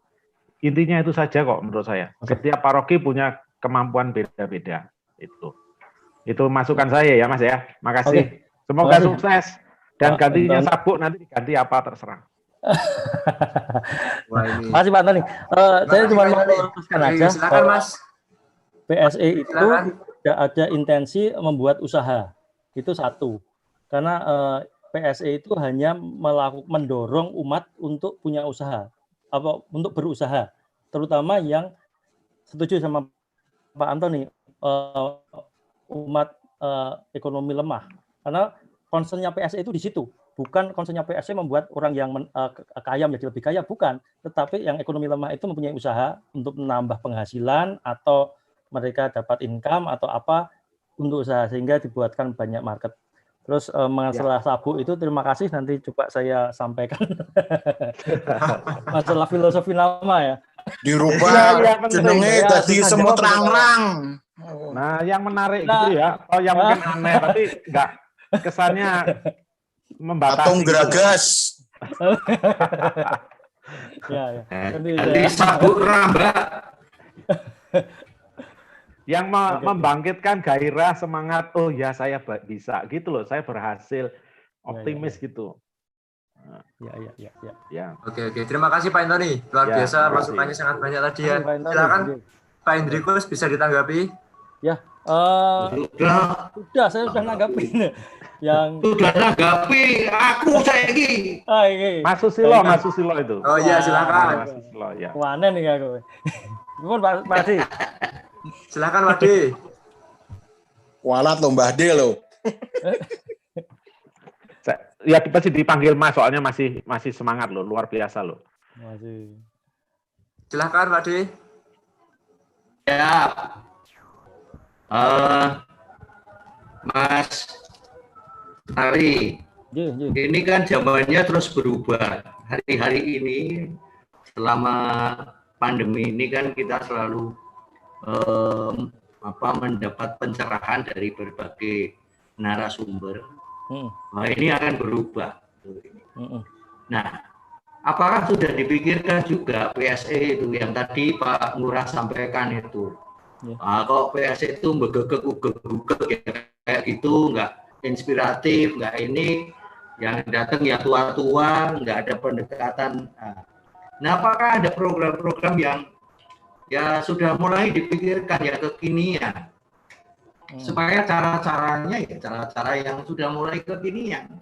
Intinya itu saja kok menurut saya. Setiap paroki punya kemampuan beda-beda. Itu masukan saya ya Mas ya. Makasih. Semoga sukses dan gantinya sabuk nanti diganti apa terserah. Masih Pak Antoni. Saya cuma mau meluruskan aja. Silakan Mas. PSE itu tidak ada intensi membuat usaha. Itu satu. Karena PSE itu hanya mendorong umat untuk punya usaha, untuk berusaha, terutama yang setuju sama Pak Antoni, umat ekonomi lemah. Karena concernnya PSE itu di situ, bukan concernnya PSE membuat orang yang kaya menjadi lebih kaya, bukan. Tetapi yang ekonomi lemah itu mempunyai usaha untuk menambah penghasilan atau mereka dapat income atau apa untuk usaha, sehingga dibuatkan banyak market. Terus masalah sabuk itu terima kasih, nanti coba saya sampaikan. Masalah filosofi nama ya. Dirubah jenenge tadi semut rang-rang. Nah, yang menarik gitu ya. Oh, yang mungkin aneh tapi enggak kesannya membatasi. Patung geragas. Ya. Jadi sabuk rambak. Yang membangkitkan gairah, semangat, oh ya saya bisa gitu loh, saya berhasil, optimis gitu. Ya. Oke. Terima kasih Pak Antoni, luar biasa masukannya sangat banyak tadi ya. Silakan Pak Hendrikus bisa ditanggapi. Ya, saya sudah nanggapin. Yang sudah nanggapi aku saya ini. Mas Susilo itu. Oh iya, silakan. Mas Susilo ya. Mana nih aku? Gimana Pak Adi? Silakan Wadi. Walat lo Mbah De lo. Ya pasti dipanggil Mas, soalnya masih semangat loh, luar biasa loh. Masih. Silakan Wadi. Ya. Mas Ari, ini kan zamannya terus berubah. Hari-hari ini selama pandemi ini kan kita selalu mendapat pencerahan dari berbagai narasumber. Nah, ini akan berubah. Nah, apakah sudah dipikirkan juga PSE itu yang tadi Pak Ngurah sampaikan itu? Kalau PSE itu begegek kayak gitu, nggak inspiratif, nggak ini, yang datang ya tua-tua, nggak ada pendekatan. Nah, apakah ada program-program yang ya sudah mulai dipikirkan ya kekinian, supaya cara-caranya ya cara-cara yang sudah mulai kekinian,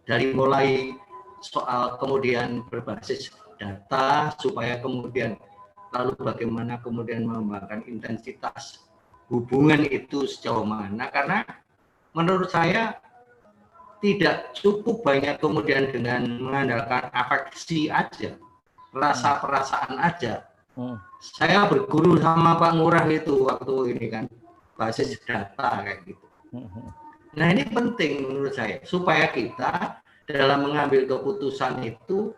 dari mulai soal kemudian berbasis data, supaya kemudian lalu bagaimana kemudian mengembangkan intensitas hubungan itu sejauh mana, karena menurut saya tidak cukup banyak kemudian dengan mengandalkan afeksi aja, rasa perasaan aja. Saya berguru sama Pak Ngurah itu waktu ini kan, basis data kayak gitu. Nah ini penting menurut saya, supaya kita dalam mengambil keputusan itu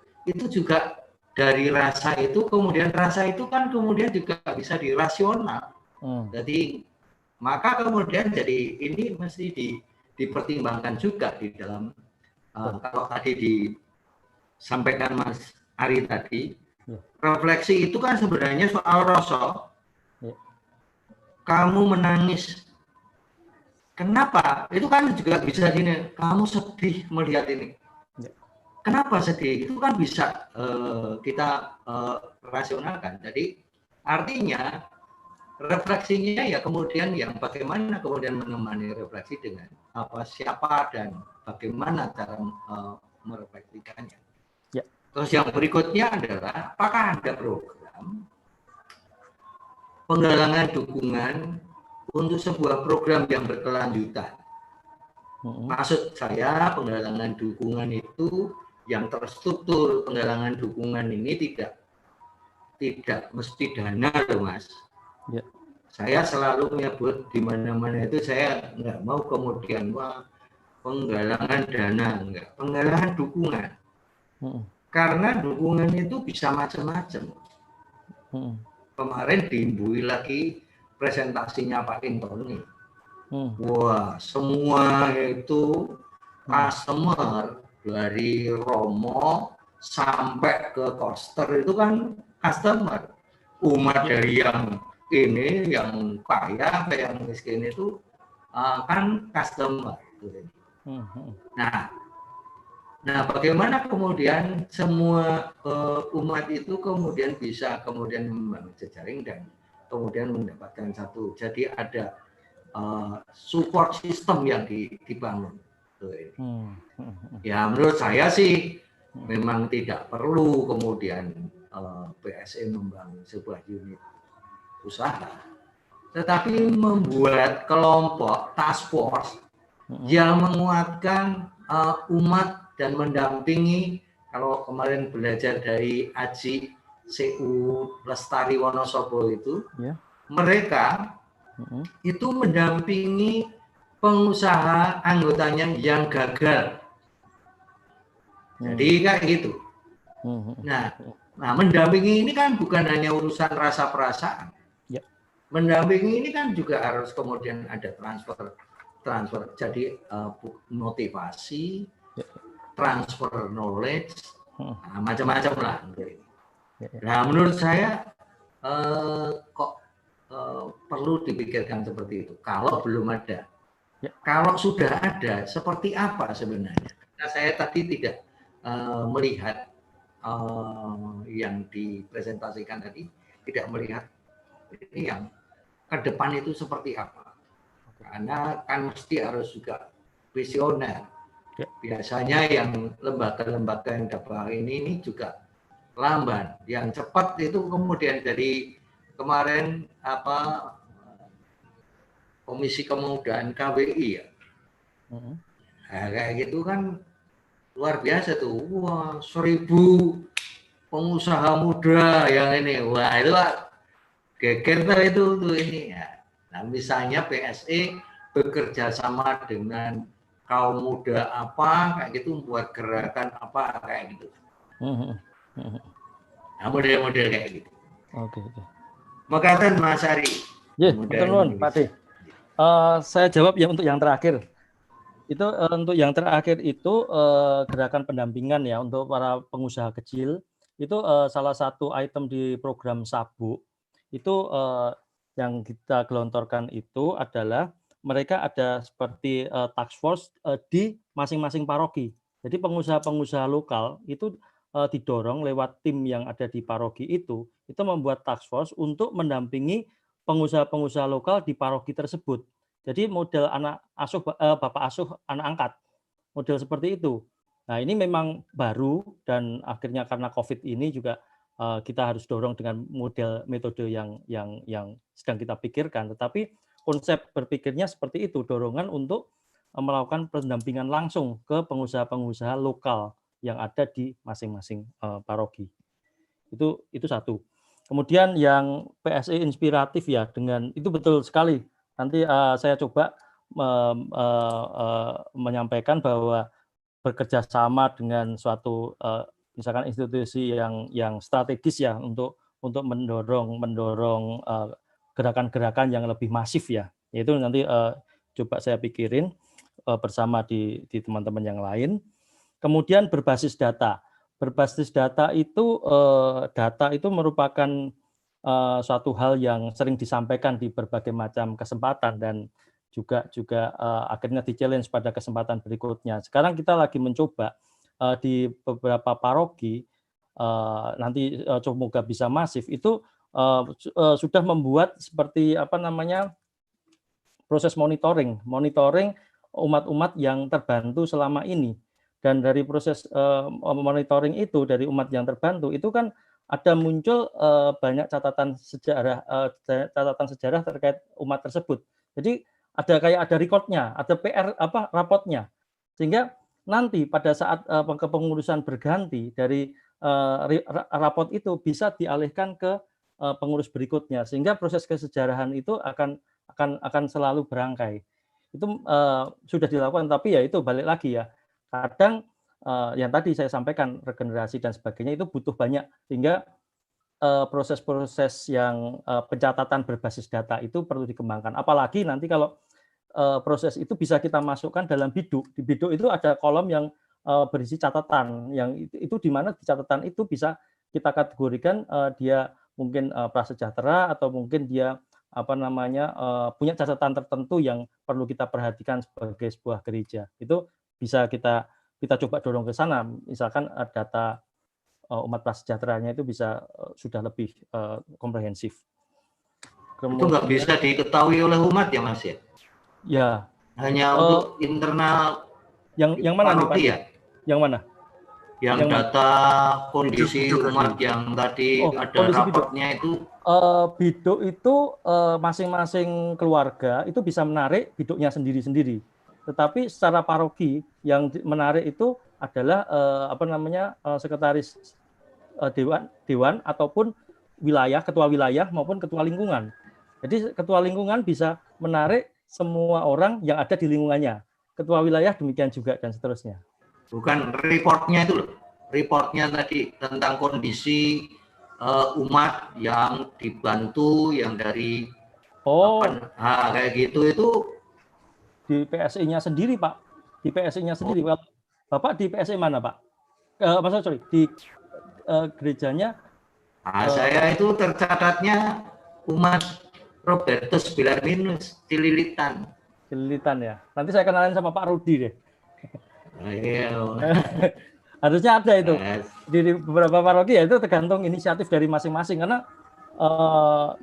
juga dari rasa itu, kemudian rasa itu kan kemudian juga bisa dirasional. Jadi maka kemudian jadi ini mesti dipertimbangkan juga di dalam kalau tadi disampaikan Mas Ari tadi, refleksi itu kan sebenarnya soal rasa. Kamu menangis, kenapa? Itu kan juga bisa gini, kamu sedih melihat ini. Kenapa sedih? Itu kan bisa kita rasionalkan. Jadi artinya refleksinya ya kemudian yang bagaimana kemudian menemani refleksi dengan siapa dan bagaimana cara merefleksikannya. Terus yang berikutnya adalah apakah ada program penggalangan dukungan untuk sebuah program yang berkelanjutan. Maksud saya penggalangan dukungan itu yang terstruktur. Penggalangan dukungan ini tidak mesti dana loh Mas. Saya selalu menyebut di mana-mana itu saya nggak mau kemudian penggalangan dana, enggak, penggalangan dukungan. Karena dukungan itu bisa macam-macam. Kemarin diimbui lagi presentasinya Pak Intoni. Wah, semua itu customer dari Romo sampai ke Koster itu kan customer. Umat dari yang ini, yang kaya, yang miskin itu kan customer. Nah, bagaimana kemudian semua umat itu kemudian bisa kemudian membangun jejaring dan kemudian mendapatkan satu. Jadi ada support system yang dibangun. Ya menurut saya sih memang tidak perlu kemudian PSE membangun sebuah unit usaha, tetapi membuat kelompok task force yang menguatkan umat dan mendampingi. Kalau kemarin belajar dari Aji CU Lestari Wonosobo itu, mereka itu mendampingi pengusaha anggotanya yang gagal. Jadi kayak gitu. Nah, mendampingi ini kan bukan hanya urusan rasa perasaan. Mendampingi ini kan juga harus kemudian ada transfer. Jadi motivasi, transfer knowledge, macam-macam lah. Nah, menurut saya kok perlu dipikirkan seperti itu. Kalau belum ada, kalau sudah ada, seperti apa sebenarnya? Nah, saya tadi tidak melihat yang dipresentasikan tadi, tidak melihat ini yang ke depan itu seperti apa. Karena kan mesti harus juga visioner. Biasanya yang lembaga-lembaga yang dapat ini juga lamban. Yang cepat itu kemudian dari kemarin Komisi Kemudaan KWI ya. Nah, kayak gitu kan luar biasa tuh. Wah, 1000 pengusaha muda yang ini. Wah, itu geger itu tuh ini ya. Nah, misalnya PSE bekerja sama dengan kaum muda apa kayak gitu, buat gerakan apa kayak gitu. Nah, model-model kayak gitu. Oke. Makatan Mas Ari. Ya, betul nuwun, Pak D. Saya jawab ya untuk yang terakhir. Itu untuk yang terakhir itu gerakan pendampingan ya untuk para pengusaha kecil. Itu salah satu item di program Sabuk. Itu yang kita gelontorkan itu adalah mereka ada seperti task force di masing-masing paroki. Jadi pengusaha-pengusaha lokal itu didorong lewat tim yang ada di paroki itu membuat task force untuk mendampingi pengusaha-pengusaha lokal di paroki tersebut. Jadi model anak asuh bapak asuh anak angkat, model seperti itu. Nah, ini memang baru dan akhirnya karena COVID ini juga kita harus dorong dengan model metode yang sedang kita pikirkan. Tetapi konsep berpikirnya seperti itu, dorongan untuk melakukan pendampingan langsung ke pengusaha-pengusaha lokal yang ada di masing-masing paroki. Itu satu. Kemudian yang PSE inspiratif ya, dengan itu betul sekali. Nanti saya coba menyampaikan bahwa bekerja sama dengan suatu misalkan institusi yang strategis ya untuk mendorong gerakan-gerakan yang lebih masif ya. Yaitu nanti coba saya pikirin bersama di teman-teman yang lain. Kemudian berbasis data. Berbasis data itu merupakan suatu hal yang sering disampaikan di berbagai macam kesempatan dan juga akhirnya di-challenge pada kesempatan berikutnya. Sekarang kita lagi mencoba di beberapa paroki nanti semoga bisa masif itu sudah membuat seperti proses monitoring umat-umat yang terbantu selama ini. Dan dari proses monitoring itu dari umat yang terbantu itu kan ada muncul banyak catatan sejarah terkait umat tersebut. Jadi ada recordnya, ada PR rapotnya, sehingga nanti pada saat kepengurusan berganti dari rapot itu bisa dialihkan ke pengurus berikutnya, sehingga proses kesejarahan itu akan selalu berangkai. Itu sudah dilakukan, tapi ya itu balik lagi ya, kadang yang tadi saya sampaikan regenerasi dan sebagainya itu butuh banyak, sehingga proses-proses yang pencatatan berbasis data itu perlu dikembangkan. Apalagi nanti kalau proses itu bisa kita masukkan dalam biduk. Di biduk itu ada kolom yang berisi catatan, yang itu di mana di catatan itu bisa kita kategorikan dia mungkin prasejahtera atau mungkin dia punya catatan tertentu yang perlu kita perhatikan sebagai sebuah gereja. Itu bisa kita coba dorong ke sana. Misalkan data umat prasejahteranya itu bisa sudah lebih komprehensif. Itu nggak bisa diketahui oleh umat ya Mas ya? Ya. Hanya untuk internal yang mana nih Pak? Ya? Yang mana? Yang data kondisi umat yang tadi ada raportnya itu. Biduk itu masing-masing keluarga itu bisa menarik biduknya sendiri-sendiri. Tetapi secara paroki yang menarik itu adalah sekretaris dewan ataupun ketua wilayah maupun ketua lingkungan. Jadi ketua lingkungan bisa menarik semua orang yang ada di lingkungannya. Ketua wilayah demikian juga dan seterusnya. Bukan reportnya itu loh. Reportnya tadi tentang kondisi umat yang dibantu, yang dari kayak gitu itu di PSI-nya sendiri Pak. Di PSI-nya sendiri. Bapak di PSI mana Pak? Di gerejanya. Saya itu tercatatnya umat Robertus Bilarminus Cililitan. Cililitan ya. Nanti saya kenalin sama Pak Rudi deh. Iya. Harusnya ada itu. Di beberapa paroki ya itu tergantung inisiatif dari masing-masing karena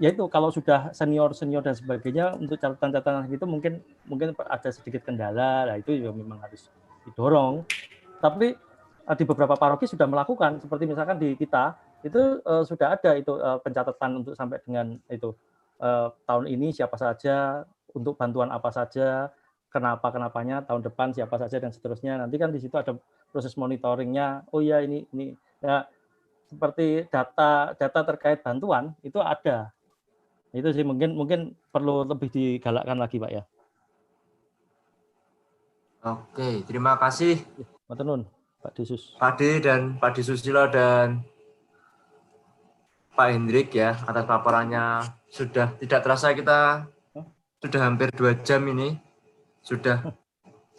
ya itu kalau sudah senior dan sebagainya untuk catatan-catatan gitu mungkin ada sedikit kendala. Nah itu juga memang harus didorong. Tapi di beberapa paroki sudah melakukan seperti misalkan di kita itu sudah ada itu pencatatan untuk sampai dengan itu tahun ini siapa saja, untuk bantuan apa saja, kenapanya, tahun depan siapa saja dan seterusnya. Nanti kan di situ ada proses monitoringnya. Oh ya ini ya seperti data terkait bantuan itu ada. Itu sih mungkin perlu lebih digalakkan lagi Pak ya. Oke, terima kasih Matur nuwun Pak Desus. Pak D dan Pak Disusilo dan Pak Hendrik ya atas laporannya. Sudah tidak terasa kita sudah hampir 2 jam ini. Sudah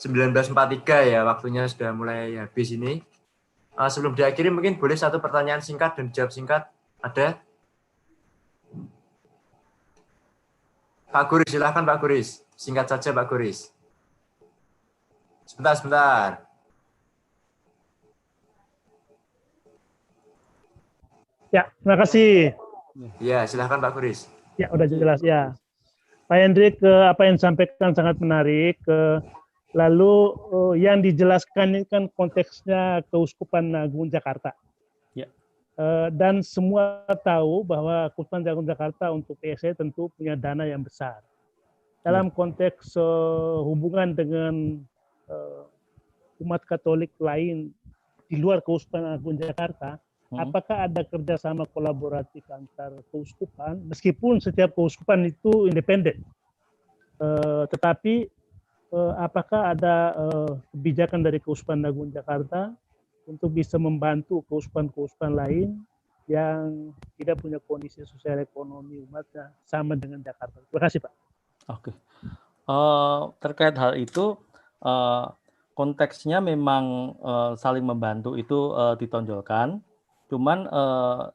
19.43 ya, waktunya sudah mulai habis ini. Sebelum diakhiri mungkin boleh satu pertanyaan singkat dan jawab singkat. Ada? Pak Guris, silahkan Pak Guris. Singkat saja Pak Guris. Sebentar. Ya, terima kasih. Ya, silakan Pak Kuris. Ya, udah jelas ya. Pak Hendrik, apa yang disampaikan sangat menarik. Lalu yang dijelaskan ini kan konteksnya Keuskupan Agung Jakarta. Ya. Dan semua tahu bahwa Keuskupan Agung Jakarta untuk PSE tentu punya dana yang besar. Dalam konteks hubungan dengan umat Katolik lain di luar Keuskupan Agung Jakarta, apakah ada kerjasama kolaboratif antar keuskupan, meskipun setiap keuskupan itu independen, tetapi apakah ada kebijakan dari Keuskupan Agung Jakarta untuk bisa membantu keuskupan-keuskupan lain yang tidak punya kondisi sosial ekonomi umatnya sama dengan Jakarta? Terima kasih, Pak. Oke. Terkait hal itu, konteksnya memang saling membantu itu ditonjolkan. Cuman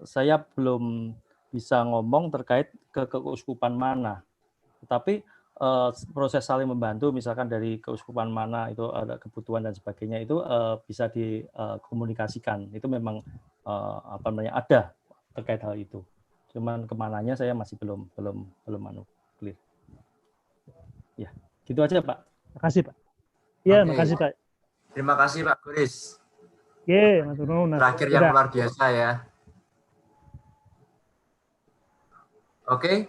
saya belum bisa ngomong terkait ke keuskupan mana. Tetapi proses saling membantu, misalkan dari keuskupan mana itu ada kebutuhan dan sebagainya, itu bisa dikomunikasikan. Itu memang ada terkait hal itu. Cuman kemananya saya masih belum clear. Ya, gitu aja Pak. Makasih Pak. Iya, Oke. makasih Pak. Terima kasih Pak Kuris. Oke, matur nuwun. Terakhir yang luar biasa ya. Oke.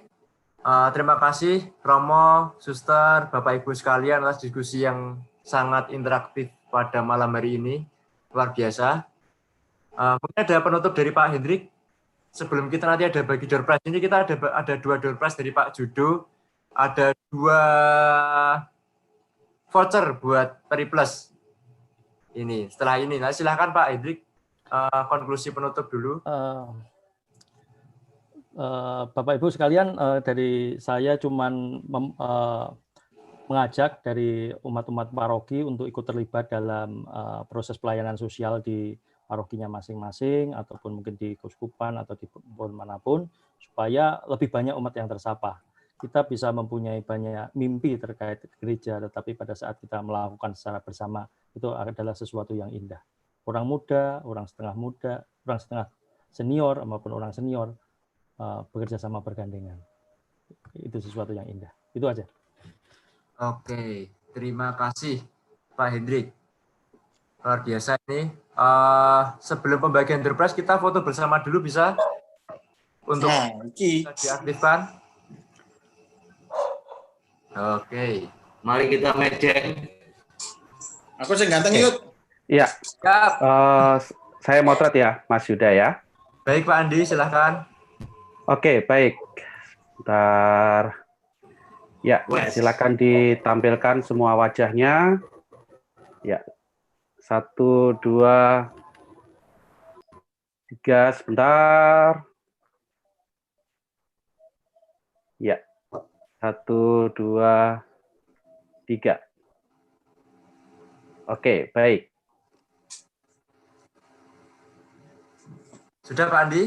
Terima kasih Romo, Suster, Bapak Ibu sekalian atas diskusi yang sangat interaktif pada malam hari ini. Luar biasa. Mungkin ada penutup dari Pak Hendrik. Sebelum kita nanti ada bagi door prize ini, kita ada 2 door prize dari Pak Judo. Ada 2 voucher buat Periplus. Ini setelah ini. Nah, silakan Pak Hendrik konklusi penutup dulu. Bapak Ibu sekalian, dari saya cuman mengajak dari umat-umat paroki untuk ikut terlibat dalam proses pelayanan sosial di parokinya masing-masing, ataupun mungkin di keuskupan atau di manapun, supaya lebih banyak umat yang tersapa. Kita bisa mempunyai banyak mimpi terkait gereja, tetapi pada saat kita melakukan secara bersama, itu adalah sesuatu yang indah. Orang muda, orang setengah senior, maupun orang senior, bekerja sama bergandengan. Itu sesuatu yang indah. Itu aja. Oke, terima kasih Pak Hendrik. Luar biasa ini. Sebelum pembagian door prize, kita foto bersama dulu bisa? Untuk bisa diaktifkan. Oke. Mari kita mejeng. Aku sing ganteng yuk. Iya. Siap. Saya motret ya, Mas Yuda ya. Baik Pak Andi, silahkan. Oke, baik. Bentar. Ya, silakan ditampilkan semua wajahnya. Ya. 1, 2, 3, sebentar. Ya. 1, 2, 3. Oke, baik. Sudah Pak Andi?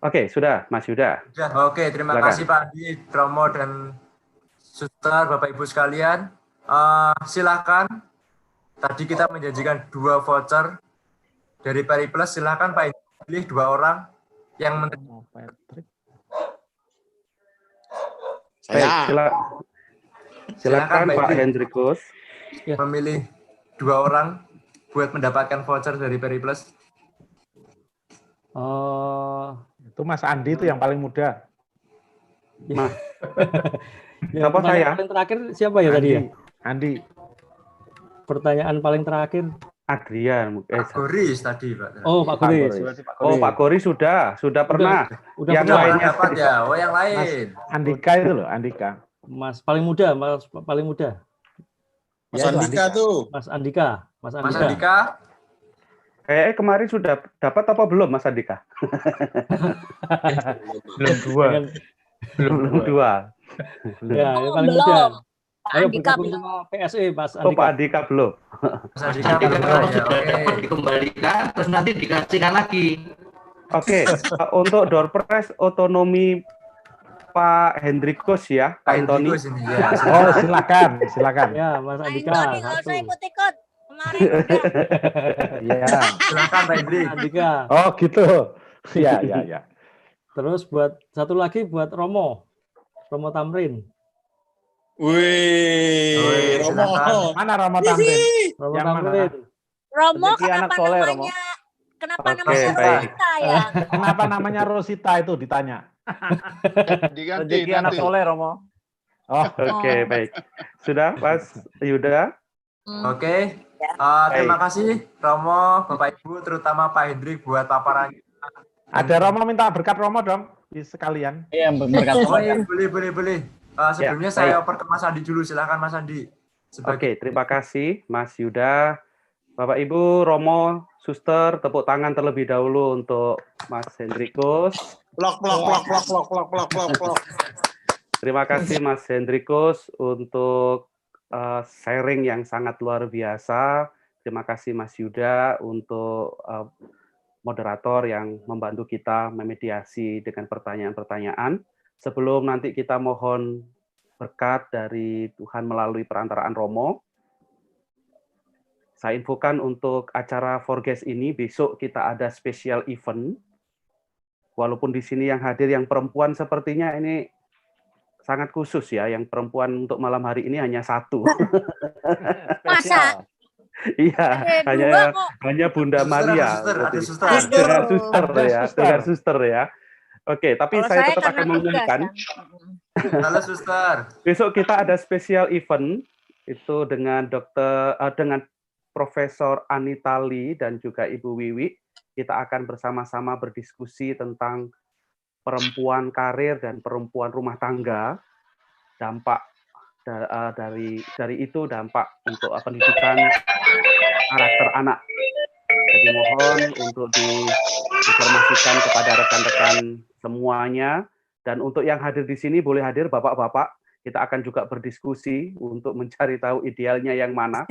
Oke, sudah, Mas Yuda. Oke, terima Silakan. kasih Pak Andi, Romo, dan Suster, Bapak Ibu sekalian. Silakan. Tadi kita menjanjikan 2 voucher dari Periplus. Silakan Pak Andi, pilih 2 orang yang menerima. Silakan Pak Hendrikus. Memilih 2 orang buat mendapatkan voucher dari Periplus. Itu Mas Andi itu yang paling muda. Mas. Ya, Siapa saya? Paling terakhir siapa ya tadi ya? Andi. Pertanyaan paling terakhir. Adrian. Pak Goris tadi, Pak. Oh, Pak Goris. Oh, Pak Goris sudah pernah. Udah yang pernah. lainnya Dapat ya. Oh, yang lain. Andika itu loh, Andika. Mas paling muda, Mas paling muda. Mas Ya, Andika tuh. Mas Andika. Mas Andika. Kayaknya kemarin sudah dapat apa belum, Mas Andika? Belum 2. Belum 2. Ya, yang paling muda. Ayo bergabung sama PSE, Mas Andika. Oh, Pak Andika belum. Mas Andika Kalau belum ya. sudah Oke. dapat dikembalikan, terus nanti dikasihkan lagi. Oke, untuk door prize otonomi Pak Hendrikus ya, Pak Antoni. Hendrikus ini, ya. Oh, silakan. Ya, Mas Andika. Antoni nggak usah ikut-ikut. Kemarin udah. Iya. Silakan Pak Hendrik. Andika. Oh, gitu. Iya, iya, iya. Terus buat satu lagi buat Romo Tamrin. Wih, Romo. Mana Romo Tamrin? Romo Yang mana? Tamrin. Romo, Rezeki anak kenapa soleh, namanya? Kenapa Oke, namanya baik. Rosita ya? Kenapa namanya Rosita itu ditanya? Diganti Rezeki anak nanti. soleh, Romo. Oh, Oke, baik. Sudah, Mas Yuda? Oke, terima kasih Romo, Bapak Ibu, terutama Pak Hendrik buat paparan. Ada Romo minta berkat Romo dong, sekalian. Iya, berkat Oh iya, boleh. Sebelumnya Ya, saya baik. oper ke Mas Andi dulu, silakan Mas Andi. Oke, terima kasih Mas Yuda. Bapak Ibu, Romo, Suster, tepuk tangan terlebih dahulu untuk Mas Hendrikus. Plok. Terima kasih Mas Hendrikus untuk sharing yang sangat luar biasa. Terima kasih Mas Yuda untuk moderator yang membantu kita memediasi dengan pertanyaan-pertanyaan. Sebelum nanti kita mohon berkat dari Tuhan melalui perantaraan Romo, saya infokan untuk acara Forges ini, besok kita ada special event. Walaupun di sini yang hadir yang perempuan sepertinya ini sangat khusus ya, yang perempuan untuk malam hari ini hanya satu. Masa? Iya, hanya Bunda Maria. Ada suster. Dengan suster ya. Oke, tapi Kalau saya saya tetap karena akan mengumumkan. Halo suster. Besok kita ada special event itu dengan dengan Profesor Anita Lee dan juga Ibu Wiwi. Kita akan bersama-sama berdiskusi tentang perempuan karir dan perempuan rumah tangga, dampak dari itu, dampak untuk pendidikan karakter anak. Jadi mohon untuk diinformasikan kepada rekan-rekan semuanya, dan untuk yang hadir di sini boleh hadir bapak-bapak. Kita akan juga berdiskusi untuk mencari tahu idealnya yang mana,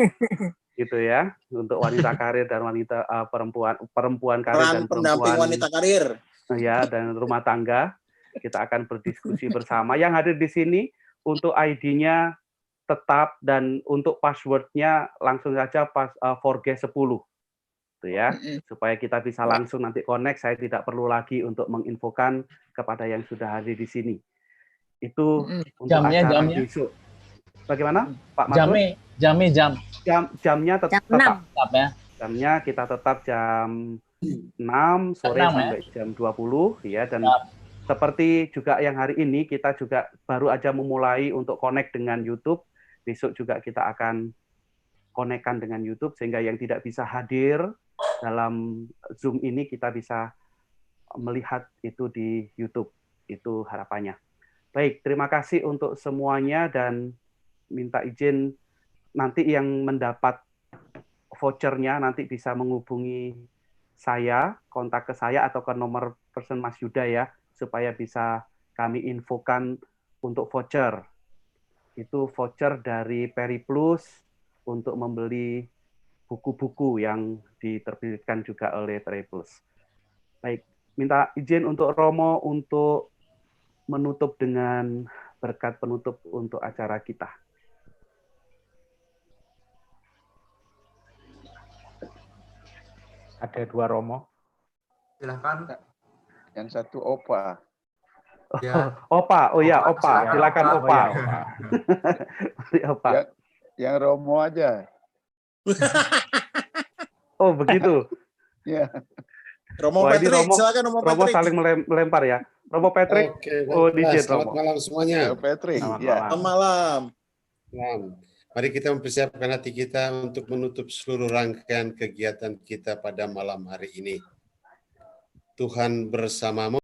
gitu ya, untuk wanita karir dan wanita perempuan karir dan pendamping wanita karir. Ya, dan rumah tangga. Kita akan berdiskusi bersama. Yang hadir di sini untuk ID-nya tetap dan untuk password-nya langsung saja Forges 10. Gitu ya. Supaya kita bisa langsung nanti connect, saya tidak perlu lagi untuk menginfokan kepada yang sudah hadir di sini. Itu untuk jamnya. besok. Bagaimana, Pak Markus? Jamnya tetap ya. Jamnya kita tetap jam 6 sore sampai jam 20 ya, dan seperti juga yang hari ini kita juga baru aja memulai untuk connect dengan YouTube. Besok juga kita akan connect-kan dengan YouTube sehingga yang tidak bisa hadir dalam Zoom ini kita bisa melihat itu di YouTube. Itu harapannya. Baik, terima kasih untuk semuanya dan minta izin nanti yang mendapat vouchernya nanti bisa menghubungi saya, kontak ke saya atau ke nomor person Mas Yuda ya, supaya bisa kami infokan untuk voucher. Itu voucher dari Periplus untuk membeli buku-buku yang diterbitkan juga oleh Periplus. Baik, minta izin untuk Romo untuk menutup dengan berkat penutup untuk acara kita. Ada 2 Romo. Silakan. Yang satu Opa. Ya. Opa, oh ya Opa, silakan Opa. Opa. Yang Romo aja. Oh begitu. Ya. Romo Patrick, silakan Romo Patrick. Romo saling melempar ya. Romo Patrick. Oke, oh DJ selamat Romo. malam semuanya. Patrick. Selamat malam. Mari kita mempersiapkan hati kita untuk menutup seluruh rangkaian kegiatan kita pada malam hari ini. Tuhan bersamamu.